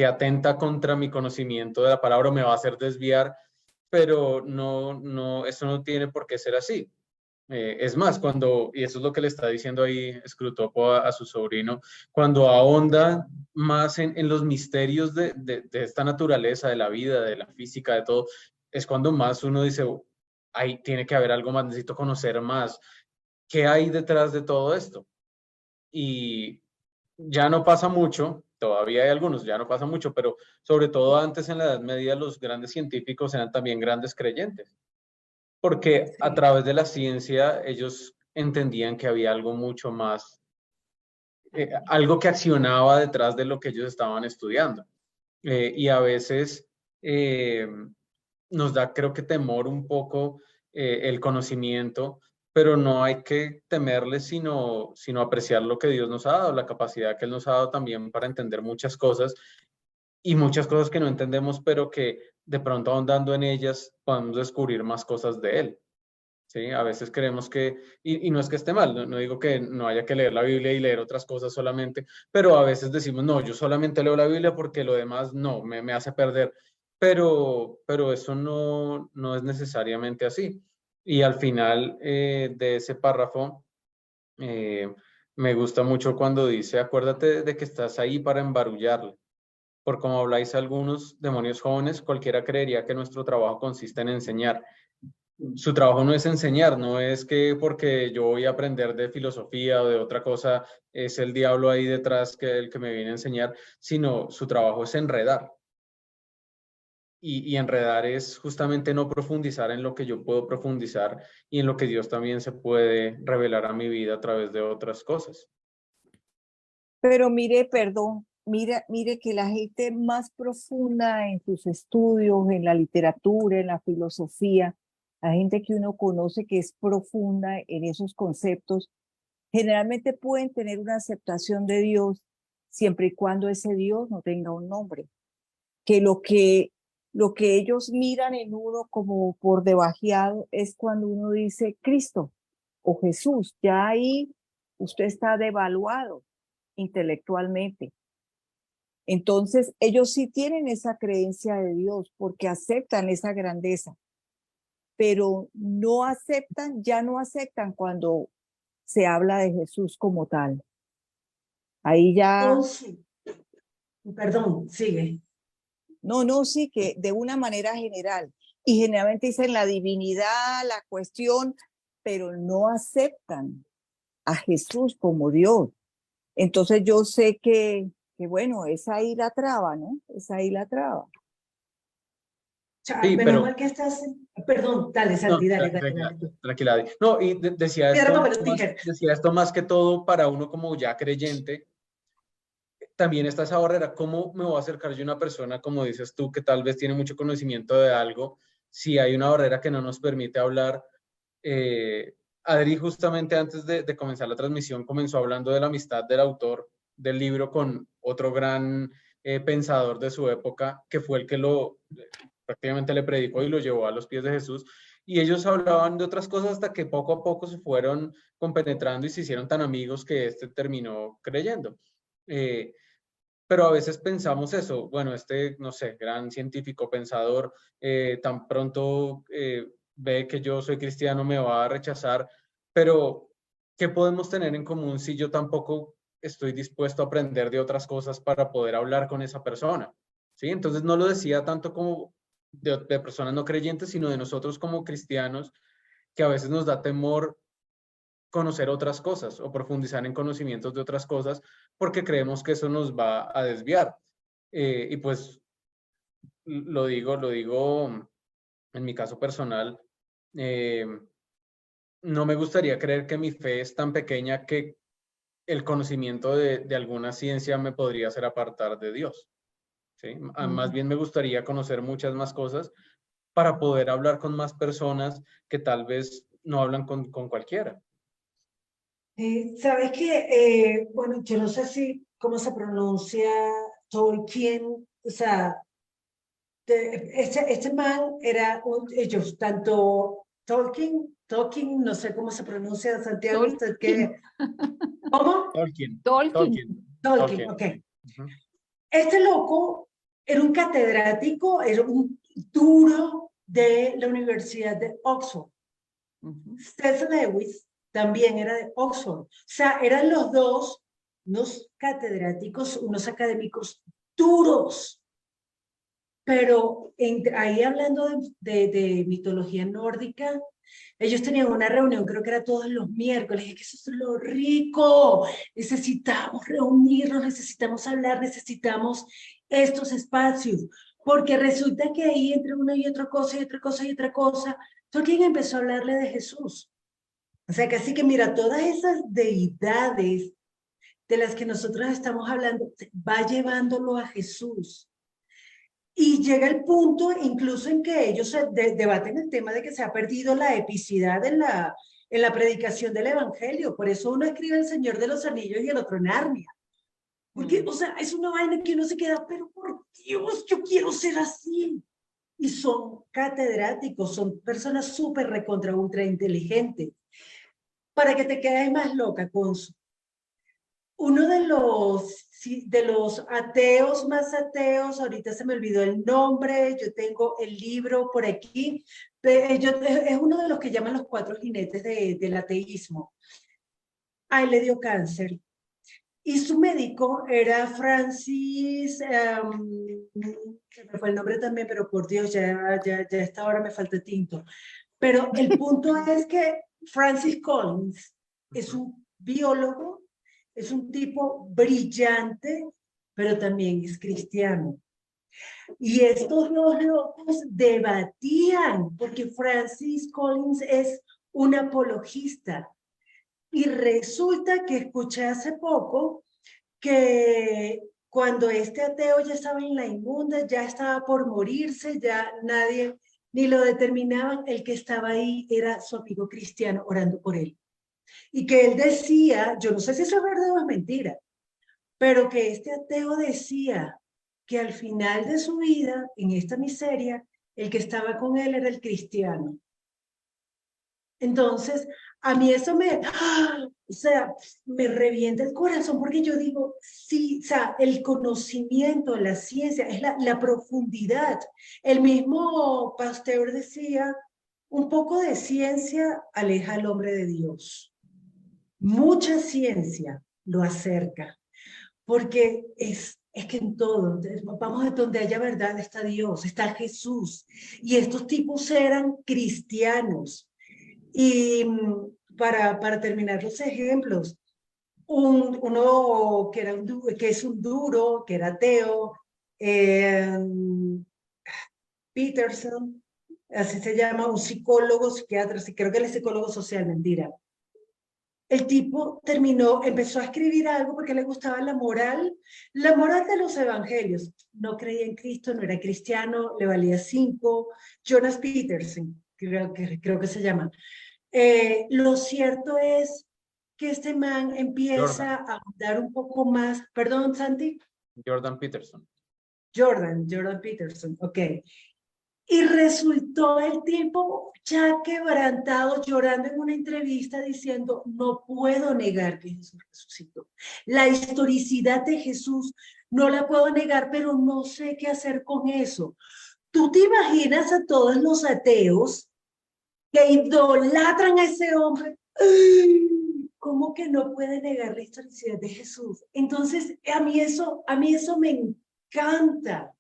Speaker 4: atenta contra mi conocimiento de la palabra o me va a hacer desviar, pero no, eso no tiene por qué ser así. Es más, y eso es lo que le está diciendo ahí Scrutopo a su sobrino, cuando ahonda más en los misterios de esta naturaleza, de la vida, de la física, de todo, es cuando más uno dice, ahí tiene que haber algo más, necesito conocer más. ¿Qué hay detrás de todo esto? Y ya no pasa mucho, todavía hay algunos, ya no pasa mucho, pero sobre todo antes en la Edad Media los grandes científicos eran también grandes creyentes, porque a través de la ciencia ellos entendían que había algo mucho más, algo que accionaba detrás de lo que ellos estaban estudiando. Y a veces nos da, creo que, temor un poco el conocimiento, pero no hay que temerle, sino apreciar lo que Dios nos ha dado, la capacidad que Él nos ha dado también para entender muchas cosas y muchas cosas que no entendemos, pero que de pronto ahondando en ellas podemos descubrir más cosas de Él. ¿Sí? A veces creemos y no es que esté mal, no digo que no haya que leer la Biblia y leer otras cosas solamente, pero a veces decimos, no, yo solamente leo la Biblia porque lo demás no, me hace perder. Pero eso no es necesariamente así. Y al final de ese párrafo, me gusta mucho cuando dice, acuérdate de que estás ahí para embarullarle. Por como habláis algunos demonios jóvenes, cualquiera creería que nuestro trabajo consiste en enseñar. Su trabajo no es enseñar, no es que porque yo voy a aprender de filosofía o de otra cosa, es el diablo ahí detrás el que me viene a enseñar, sino su trabajo es enredar. Y enredar es justamente no profundizar en lo que yo puedo profundizar y en lo que Dios también se puede revelar a mi vida a través de otras cosas.
Speaker 3: Pero mire, perdón, mire que la gente más profunda en sus estudios, en la literatura, en la filosofía, Hay gente que uno conoce que es profunda en esos conceptos. Generalmente pueden tener una aceptación de Dios siempre y cuando ese Dios no tenga un nombre. Que lo que ellos miran en uno como por debajeado es cuando uno dice Cristo o Jesús. Ya ahí usted está devaluado intelectualmente. Entonces, ellos sí tienen esa creencia de Dios porque aceptan esa grandeza, pero no aceptan, ya no aceptan cuando se habla de Jesús como tal. Ahí ya,
Speaker 1: Entonces, perdón, sigue.
Speaker 3: no, sí, que de una manera general. Y generalmente dicen la divinidad, la cuestión, pero no aceptan a Jesús como Dios. Entonces yo sé que bueno, es ahí la traba, ¿no? Es ahí la traba.
Speaker 4: Sí,
Speaker 1: Menos
Speaker 4: pero
Speaker 1: mal que estás, perdón, dale,
Speaker 4: no,
Speaker 1: Santi, dale, dale, dale tú.
Speaker 4: tranquila. Adi. No, y
Speaker 1: Piedra, papel o tijera.
Speaker 4: decía esto más que todo para uno como ya creyente. También está esa barrera. ¿Cómo me voy a acercar yo a una persona, como dices tú, que tal vez tiene mucho conocimiento de algo, si hay una barrera que no nos permite hablar? Adri, justamente antes de comenzar la transmisión, comenzó hablando de la amistad del autor del libro con otro gran pensador de su época, que fue el que prácticamente le predicó y lo llevó a los pies de Jesús. Y ellos hablaban de otras cosas hasta que poco a poco se fueron compenetrando y se hicieron tan amigos que este terminó creyendo. Pero a veces pensamos eso, bueno, no sé, gran científico, pensador, tan pronto ve que yo soy cristiano, me va a rechazar, pero ¿qué podemos tener en común si yo tampoco estoy dispuesto a aprender de otras cosas para poder hablar con esa persona? ¿Sí? Entonces no lo decía tanto como de personas no creyentes, sino de nosotros como cristianos, que a veces nos da temor conocer otras cosas o profundizar en conocimientos de otras cosas porque creemos que eso nos va a desviar. Y pues lo digo en mi caso personal, no me gustaría creer que mi fe es tan pequeña que el conocimiento de alguna ciencia me podría hacer apartar de Dios. ¿Sí? Más bien me gustaría conocer muchas más cosas para poder hablar con más personas que tal vez no hablan con cualquiera.
Speaker 1: ¿Sabes qué? Bueno, yo no sé si cómo se pronuncia Tolkien, o sea, este man era ellos, tanto Tolkien, no sé cómo se pronuncia, Santiago, usted que, ¿cómo?
Speaker 4: Tolkien.
Speaker 1: Tolkien, ok.
Speaker 4: Uh-huh.
Speaker 1: Este loco era un catedrático, era un duro de la Universidad de Oxford. Stephen Lewis también era de Oxford. O sea, eran los dos unos catedráticos, unos académicos duros. Pero ahí hablando de mitología nórdica, ellos tenían una reunión, creo que era todos los miércoles, y que eso es lo rico, necesitamos reunirnos, necesitamos hablar, necesitamos estos espacios, porque resulta que ahí entre una y otra cosa y otra cosa y otra cosa, Tolkien empezó a hablarle de Jesús. O sea, que así que mira, todas esas deidades de las que nosotros estamos hablando, va llevándolo a Jesús. Y llega el punto incluso en que ellos debaten el tema de que se ha perdido la epicidad en la predicación del evangelio. Por eso uno escribe El Señor de los Anillos y el otro Narnia. Porque, o sea, es una vaina que uno se queda, pero por Dios, yo quiero ser así. Y son catedráticos, son personas súper recontra ultra inteligentes. Para que te quedes más loca, Consu. Uno de los ateos más ateos, ahorita se me olvidó el nombre, yo tengo el libro por aquí, es uno de los que llaman los 4 jinetes del ateísmo. A él le dio cáncer. Y su médico era Francis, se me fue el nombre también, pero por Dios, ya a esta hora me falta tinto. Pero el punto es que Francis Collins es un biólogo, es un tipo brillante, pero también es cristiano. Y estos dos locos debatían, porque Francis Collins es un apologista. Y resulta que escuché hace poco que cuando este ateo ya estaba en la inmunda, ya estaba por morirse, ya nadie ni lo determinaban. El que estaba ahí era su amigo cristiano orando por él. Y que él decía, yo no sé si eso es verdad o es mentira, pero que este ateo decía que al final de su vida, en esta miseria, el que estaba con él era el cristiano. Entonces, a mí eso o sea, me revienta el corazón porque yo digo, sí, o sea, el conocimiento, la ciencia, es la profundidad. El mismo Pasteur decía, un poco de ciencia aleja al hombre de Dios. Mucha ciencia lo acerca, porque es que en todo, vamos a donde haya verdad está Dios, está Jesús, y estos tipos eran cristianos. Y para terminar los ejemplos, uno que, que es un duro, que era ateo, Peterson, así se llama, un psicólogo, psiquiatra, creo que él es psicólogo social, mentira. El tipo empezó a escribir algo porque le gustaba la moral de los evangelios. No creía en Cristo, no era cristiano, le valía 5. Jonas Peterson, creo que se llama. Lo cierto es que este man empieza a dar un poco más, perdón, Santi.
Speaker 4: Jordan Peterson.
Speaker 1: Jordan Peterson, ok. Y resultó el tipo ya quebrantado, llorando en una entrevista diciendo, no puedo negar que Jesús resucitó. La historicidad de Jesús no la puedo negar, pero no sé qué hacer con eso. ¿Tú te imaginas a todos los ateos que idolatran a ese hombre? ¿Cómo que no puede negar la historicidad de Jesús? Entonces, a mí eso me encanta,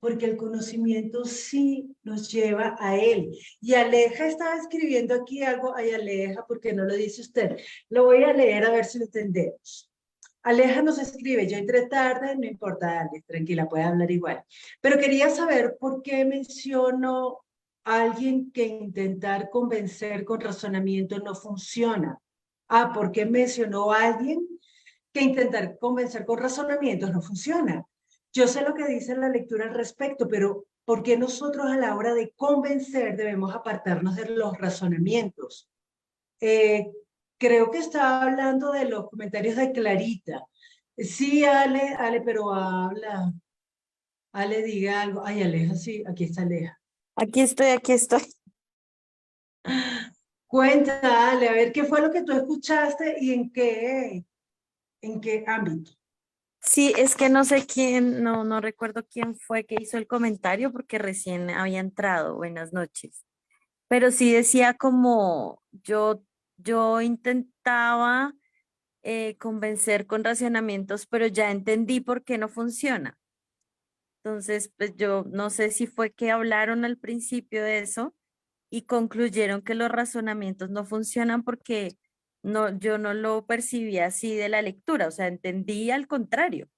Speaker 1: porque el conocimiento sí nos lleva a él. Y Aleja estaba escribiendo aquí algo. Ay, Aleja, ¿por qué no lo dice usted? Lo voy a leer a ver si lo entendemos. Aleja nos escribe, yo entré tarde, no importa, dale, tranquila, puede hablar igual. Pero quería saber por qué menciono a alguien que intentar convencer con razonamiento no funciona. Ah, ¿por qué mencionó a alguien que intentar convencer con razonamientos no funciona? Yo sé lo que dice la lectura al respecto, pero ¿por qué nosotros a la hora de convencer debemos apartarnos de los razonamientos? Creo que estaba hablando de los comentarios de Clarita. Sí, Ale, pero habla. Ale, diga algo. Ay, Aleja, sí, aquí está Aleja.
Speaker 7: Aquí estoy, aquí estoy.
Speaker 1: Cuenta, Ale, a ver qué fue lo que tú escuchaste y en qué ámbito.
Speaker 7: Sí, es que no sé quién, no recuerdo quién fue que hizo el comentario porque recién había entrado. Buenas noches. Pero sí decía como yo intentaba convencer con racionamientos, pero ya entendí por qué no funciona. Entonces, pues yo no sé si fue que hablaron al principio de eso y concluyeron que los razonamientos no funcionan porque yo no lo percibí así de la lectura, o sea, entendí al contrario,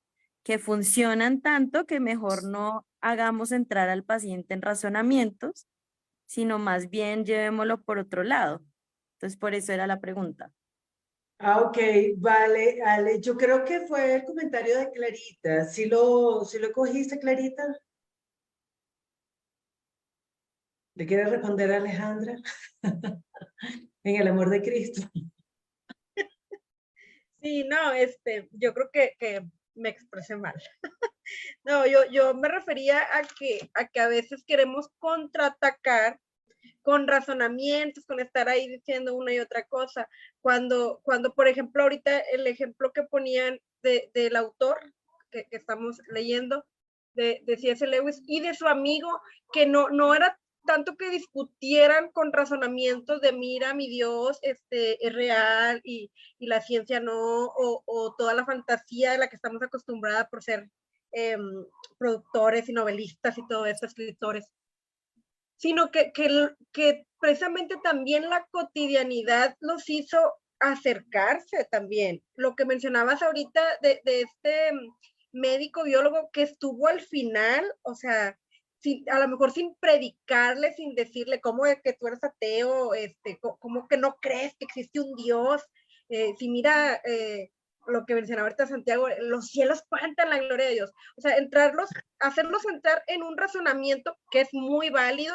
Speaker 7: que funcionan tanto que mejor no hagamos entrar al paciente en razonamientos, sino más bien llevémoslo por otro lado. Entonces, por eso era la pregunta.
Speaker 1: Ah, ok, vale, Ale. Yo creo que fue el comentario de Clarita. ¿Sí lo cogiste, Clarita? ¿Le quieres responder a Alejandra? En el amor de Cristo.
Speaker 6: Sí, no, yo creo que me expresé mal. No, yo me refería a que a veces queremos contraatacar con razonamientos, con estar ahí diciendo una y otra cosa. Cuando por ejemplo, ahorita el ejemplo que ponían del autor que estamos leyendo, de C.S. Lewis y de su amigo, que no era tanto que discutieran con razonamientos de mira, mi Dios es real y la ciencia no, o toda la fantasía de la que estamos acostumbradas por ser productores y novelistas y todo eso, escritores, sino que precisamente también la cotidianidad los hizo acercarse también. Lo que mencionabas ahorita de este médico biólogo que estuvo al final, o sea, a lo mejor sin predicarle, sin decirle cómo es que tú eres ateo, cómo que no crees que existe un Dios, si mira lo que mencionaba ahorita Santiago, los cielos cuentan la gloria de Dios. O sea, hacerlos entrar en un razonamiento que es muy válido,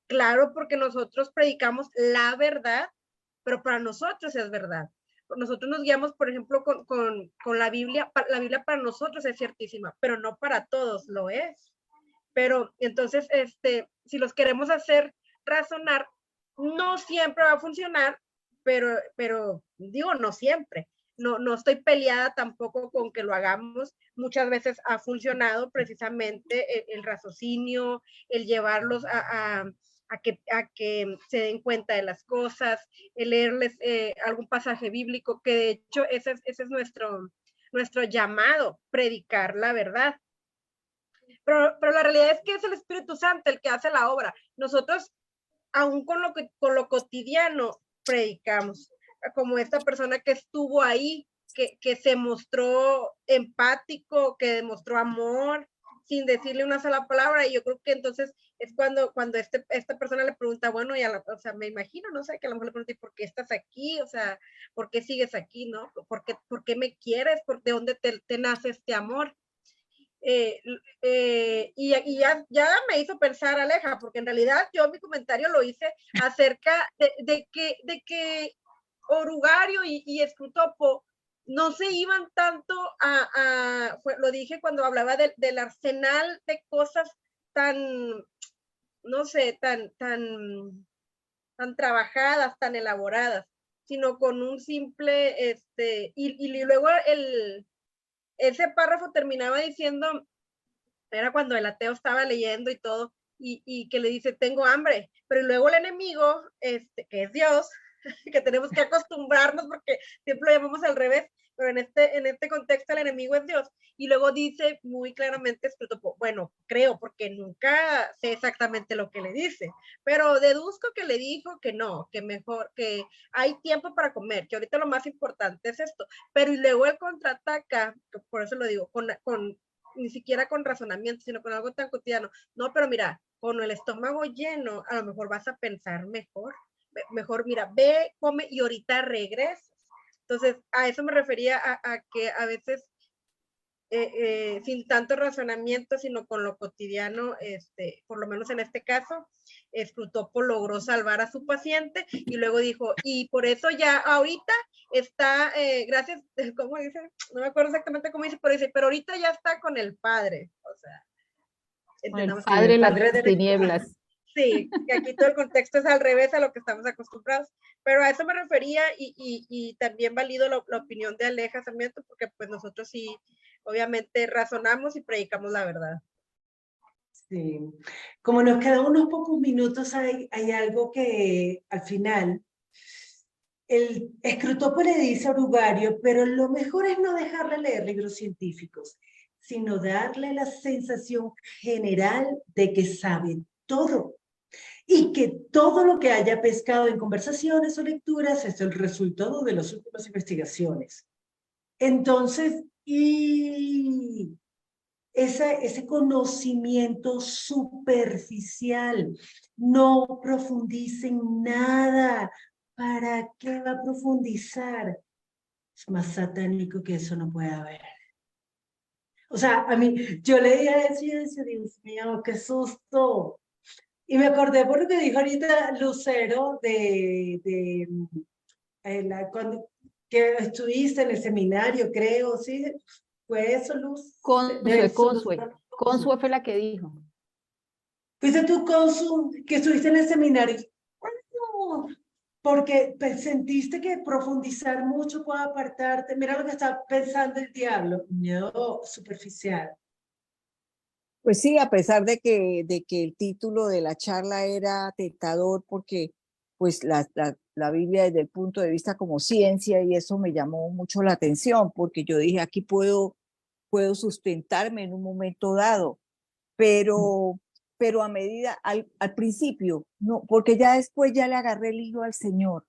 Speaker 6: Claro, porque nosotros predicamos la verdad, pero para nosotros es verdad. Nosotros nos guiamos, por ejemplo, con la Biblia. La Biblia para nosotros es ciertísima, pero no para todos lo es. Pero entonces, si los queremos hacer razonar, no siempre va a funcionar, pero digo, no siempre. No estoy peleada tampoco con que lo hagamos. Muchas veces ha funcionado precisamente el raciocinio, el llevarlos a que se den cuenta de las cosas, el leerles algún pasaje bíblico, que de hecho ese es nuestro llamado, predicar la verdad. Pero la realidad es que es el Espíritu Santo el que hace la obra. Nosotros, aún con lo cotidiano, predicamos. Como esta persona que estuvo ahí, que se mostró empático, que demostró amor, sin decirle una sola palabra. Y yo creo que entonces es cuando esta persona le pregunta, bueno, o sea, me imagino, no sé, que a lo mejor le pregunta, ¿por qué estás aquí? O sea, ¿por qué sigues aquí, no? ¿Por qué me quieres? ¿De dónde te nace este amor? Y ya me hizo pensar, Aleja, porque en realidad yo mi comentario lo hice acerca de que Orugario y Escrutopo no se iban tanto lo dije cuando hablaba del arsenal de cosas tan, no sé, tan trabajadas, tan elaboradas, sino con un simple, y luego ese párrafo terminaba diciendo, era cuando el ateo estaba leyendo y todo, y que le dice, tengo hambre, pero luego el enemigo, que es Dios, que tenemos que acostumbrarnos porque siempre lo llamamos al revés, pero en este contexto el enemigo es Dios, y luego dice muy claramente, bueno, creo, porque nunca sé exactamente lo que le dice, pero deduzco que le dijo que no, que mejor, que hay tiempo para comer, que ahorita lo más importante es esto, pero y luego él contraataca, por eso lo digo, ni siquiera con razonamiento, sino con algo tan cotidiano. No, pero mira, con el estómago lleno, a lo mejor vas a pensar mejor. Mejor, mira, ve, come y ahorita regresas. Entonces, a eso me refería a que a veces, sin tanto razonamiento, sino con lo cotidiano, por lo menos en este caso, Escrutopo logró salvar a su paciente y luego dijo, y por eso ya ahorita está, gracias, ¿cómo dice? No me acuerdo exactamente cómo dice, pero ahorita ya está con el Padre, o sea,
Speaker 2: entendamos el Padre de las tinieblas.
Speaker 6: Sí, que aquí todo el contexto es al revés a lo que estamos acostumbrados, pero a eso me refería y también valido la opinión de Aleja Sarmiento, porque pues nosotros sí, obviamente razonamos y predicamos la verdad.
Speaker 1: Sí, como nos quedan unos pocos minutos, hay algo que al final, el Escrutopo le dice a Orugario, pero lo mejor es no dejarle leer libros científicos, sino darle la sensación general de que sabe todo. Y que todo lo que haya pescado en conversaciones o lecturas es el resultado de las últimas investigaciones. Entonces, ese conocimiento superficial, no profundice en nada. ¿Para qué va a profundizar? Es más satánico que eso no puede haber. O sea, a mí, yo leía eso y decía, Dios mío, qué susto. Y me acordé por lo que dijo ahorita Lucero cuando que estuviste en el seminario, creo, ¿sí? ¿Fue eso, Luz?
Speaker 2: Consue fue la que dijo.
Speaker 1: Fuiste tú, que estuviste en el seminario. Bueno, porque sentiste que profundizar mucho puede apartarte. Mira lo que está pensando el diablo. No, superficial.
Speaker 3: Pues sí, a pesar de que el título de la charla era tentador, porque pues la Biblia desde el punto de vista como ciencia, y eso me llamó mucho la atención, porque yo dije, aquí puedo sustentarme en un momento dado, pero a medida, al principio, no, porque ya después ya le agarré el hilo al Señor,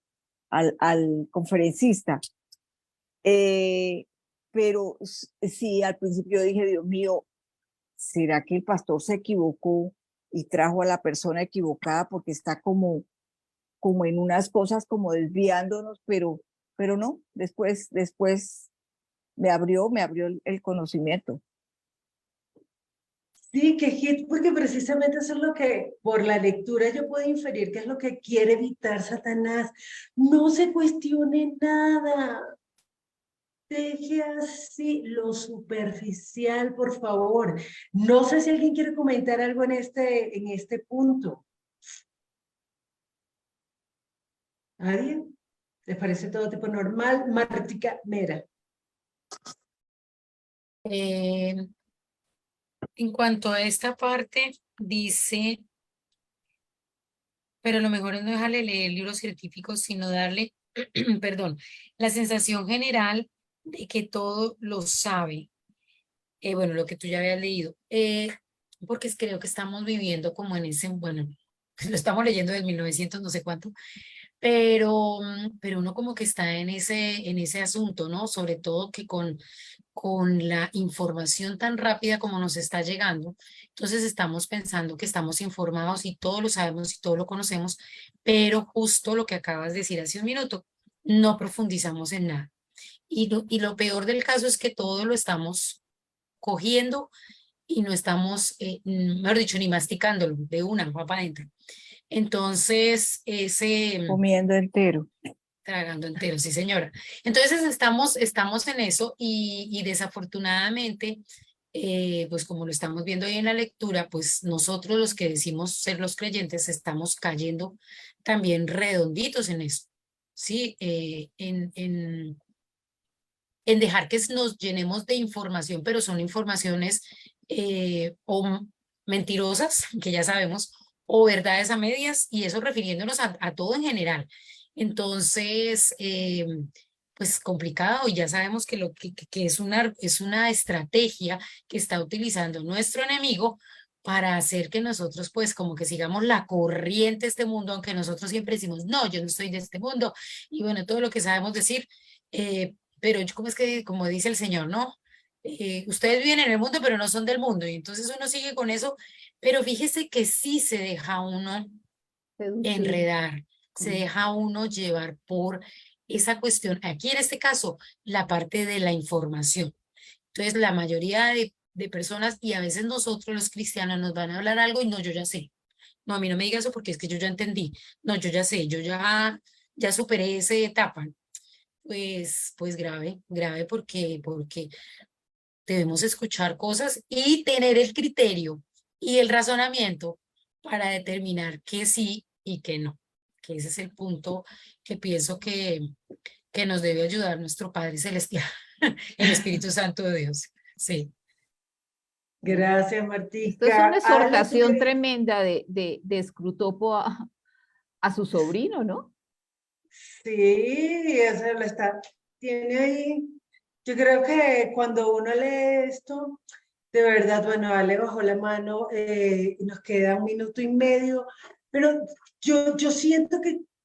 Speaker 3: al conferencista, pero sí, al principio dije, Dios mío, ¿será que el pastor se equivocó y trajo a la persona equivocada porque está como en unas cosas como desviándonos, pero no, después me abrió el conocimiento.
Speaker 1: Sí, que hit, porque precisamente eso es lo que, por la lectura yo puedo inferir que es lo que quiere evitar Satanás. No se cuestione nada. Deje así lo superficial, por favor. No sé si alguien quiere comentar algo en este punto. ¿Alguien? ¿Les parece todo tipo normal? Martica Mera.
Speaker 5: En cuanto a esta parte, dice, pero lo mejor es no dejarle leer libros científicos, sino darle, perdón, la sensación general de que todo lo sabe. Bueno, lo que tú ya habías leído. Porque creo que estamos viviendo como en ese, bueno, lo estamos leyendo del 1900, no sé cuánto, pero uno como que está en ese asunto, ¿no? Sobre todo que con la información tan rápida como nos está llegando, entonces estamos pensando que estamos informados y todo lo sabemos y todo lo conocemos, pero justo lo que acabas de decir hace un minuto, no profundizamos en nada. Y lo peor del caso es que todo lo estamos cogiendo y no estamos, mejor dicho, ni masticándolo de una, va para adentro. Entonces,
Speaker 3: Comiendo entero.
Speaker 5: tragando entero, sí señora. Entonces estamos en eso y desafortunadamente, pues como lo estamos viendo ahí en la lectura, pues nosotros los que decimos ser los creyentes estamos cayendo también redonditos en eso, ¿sí? En dejar que nos llenemos de información, pero son informaciones o mentirosas, que ya sabemos, o verdades a medias, y eso refiriéndonos a todo en general. Entonces, pues complicado, y ya sabemos que que es una estrategia que está utilizando nuestro enemigo para hacer que nosotros pues como que sigamos la corriente de este mundo, aunque nosotros siempre decimos, no, yo no soy de este mundo, y bueno, todo lo que sabemos decir, pero como es que, como dice el Señor, ¿no? Ustedes viven en el mundo, pero no son del mundo, y entonces uno sigue con eso, pero fíjese que sí se deja uno
Speaker 2: Seducir.
Speaker 5: enredar, se
Speaker 2: Mm.
Speaker 5: deja uno llevar por esa cuestión. Aquí en este caso, la parte de la información. Entonces, la mayoría de personas, y a veces nosotros los cristianos nos van a hablar algo y no, yo ya sé. No, a mí no me diga eso porque es que yo ya entendí. No, yo ya sé, yo ya superé esa etapa. Pues grave, grave porque debemos escuchar cosas y tener el criterio y el razonamiento para determinar que sí y que no. Que ese es el punto que pienso que nos debe ayudar nuestro Padre Celestial, el Espíritu Santo de Dios. Sí.
Speaker 1: Gracias,
Speaker 2: Esto es una
Speaker 1: Martica. Ale, ¿tú
Speaker 2: exhortación
Speaker 1: qué?
Speaker 2: tremenda de Scrutopo a su sobrino, ¿no?
Speaker 1: Sí, eso lo está. Tiene ahí. Yo creo que cuando uno lee esto, de verdad, bueno, Ale bajó la mano y nos queda 1 minuto y medio, pero yo siento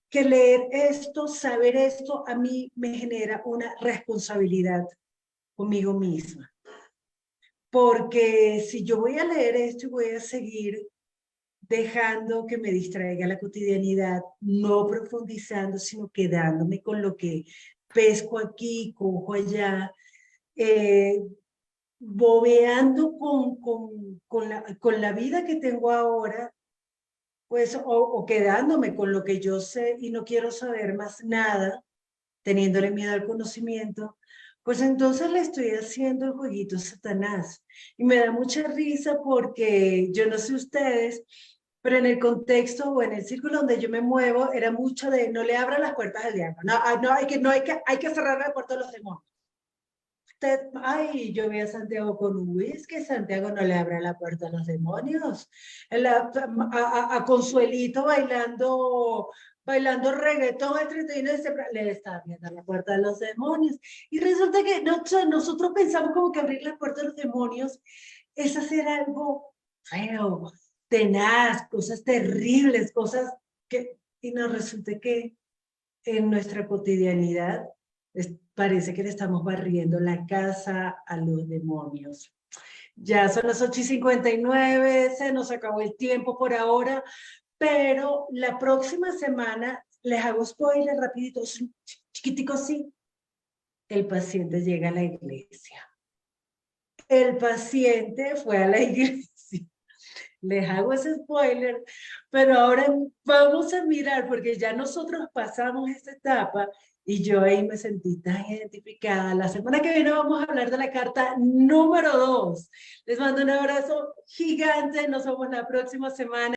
Speaker 1: que leer esto, saber esto, a mí me genera una responsabilidad conmigo misma. Porque si yo voy a leer esto y voy a seguir dejando que me distraiga la cotidianidad, no profundizando, sino quedándome con lo que pesco aquí, cojo allá, eh, bobeando con la vida que tengo ahora, pues, o quedándome con lo que yo sé y no quiero saber más nada, teniéndole miedo al conocimiento, pues entonces le estoy haciendo el jueguito a Satanás. Y me da mucha risa porque yo no sé ustedes, pero en el contexto o en el círculo donde yo me muevo era mucho de no le abran las puertas al diablo. No, hay que cerrar la puerta a los demonios. Ay, yo vi a Santiago con Luis, que Santiago no le abre la puerta a los demonios. A Consuelito bailando reggaetón el 31 de septiembre, le está abriendo la puerta a los demonios. Y resulta que nosotros pensamos como que abrir la puerta a los demonios es hacer algo feo, tenaz, cosas terribles, cosas y nos resulta que en nuestra cotidianidad parece que le estamos barriendo la casa a los demonios. Ya son las 8:59, se nos acabó el tiempo por ahora, pero la próxima semana, les hago spoiler rapidito, chiquitico sí, el paciente llega a la iglesia. El paciente fue a la iglesia. les hago ese spoiler, pero ahora vamos a mirar, porque ya nosotros pasamos esta etapa y yo ahí me sentí tan identificada. La semana que viene vamos a hablar de la carta número 2. Les mando un abrazo gigante, nos vemos la próxima semana.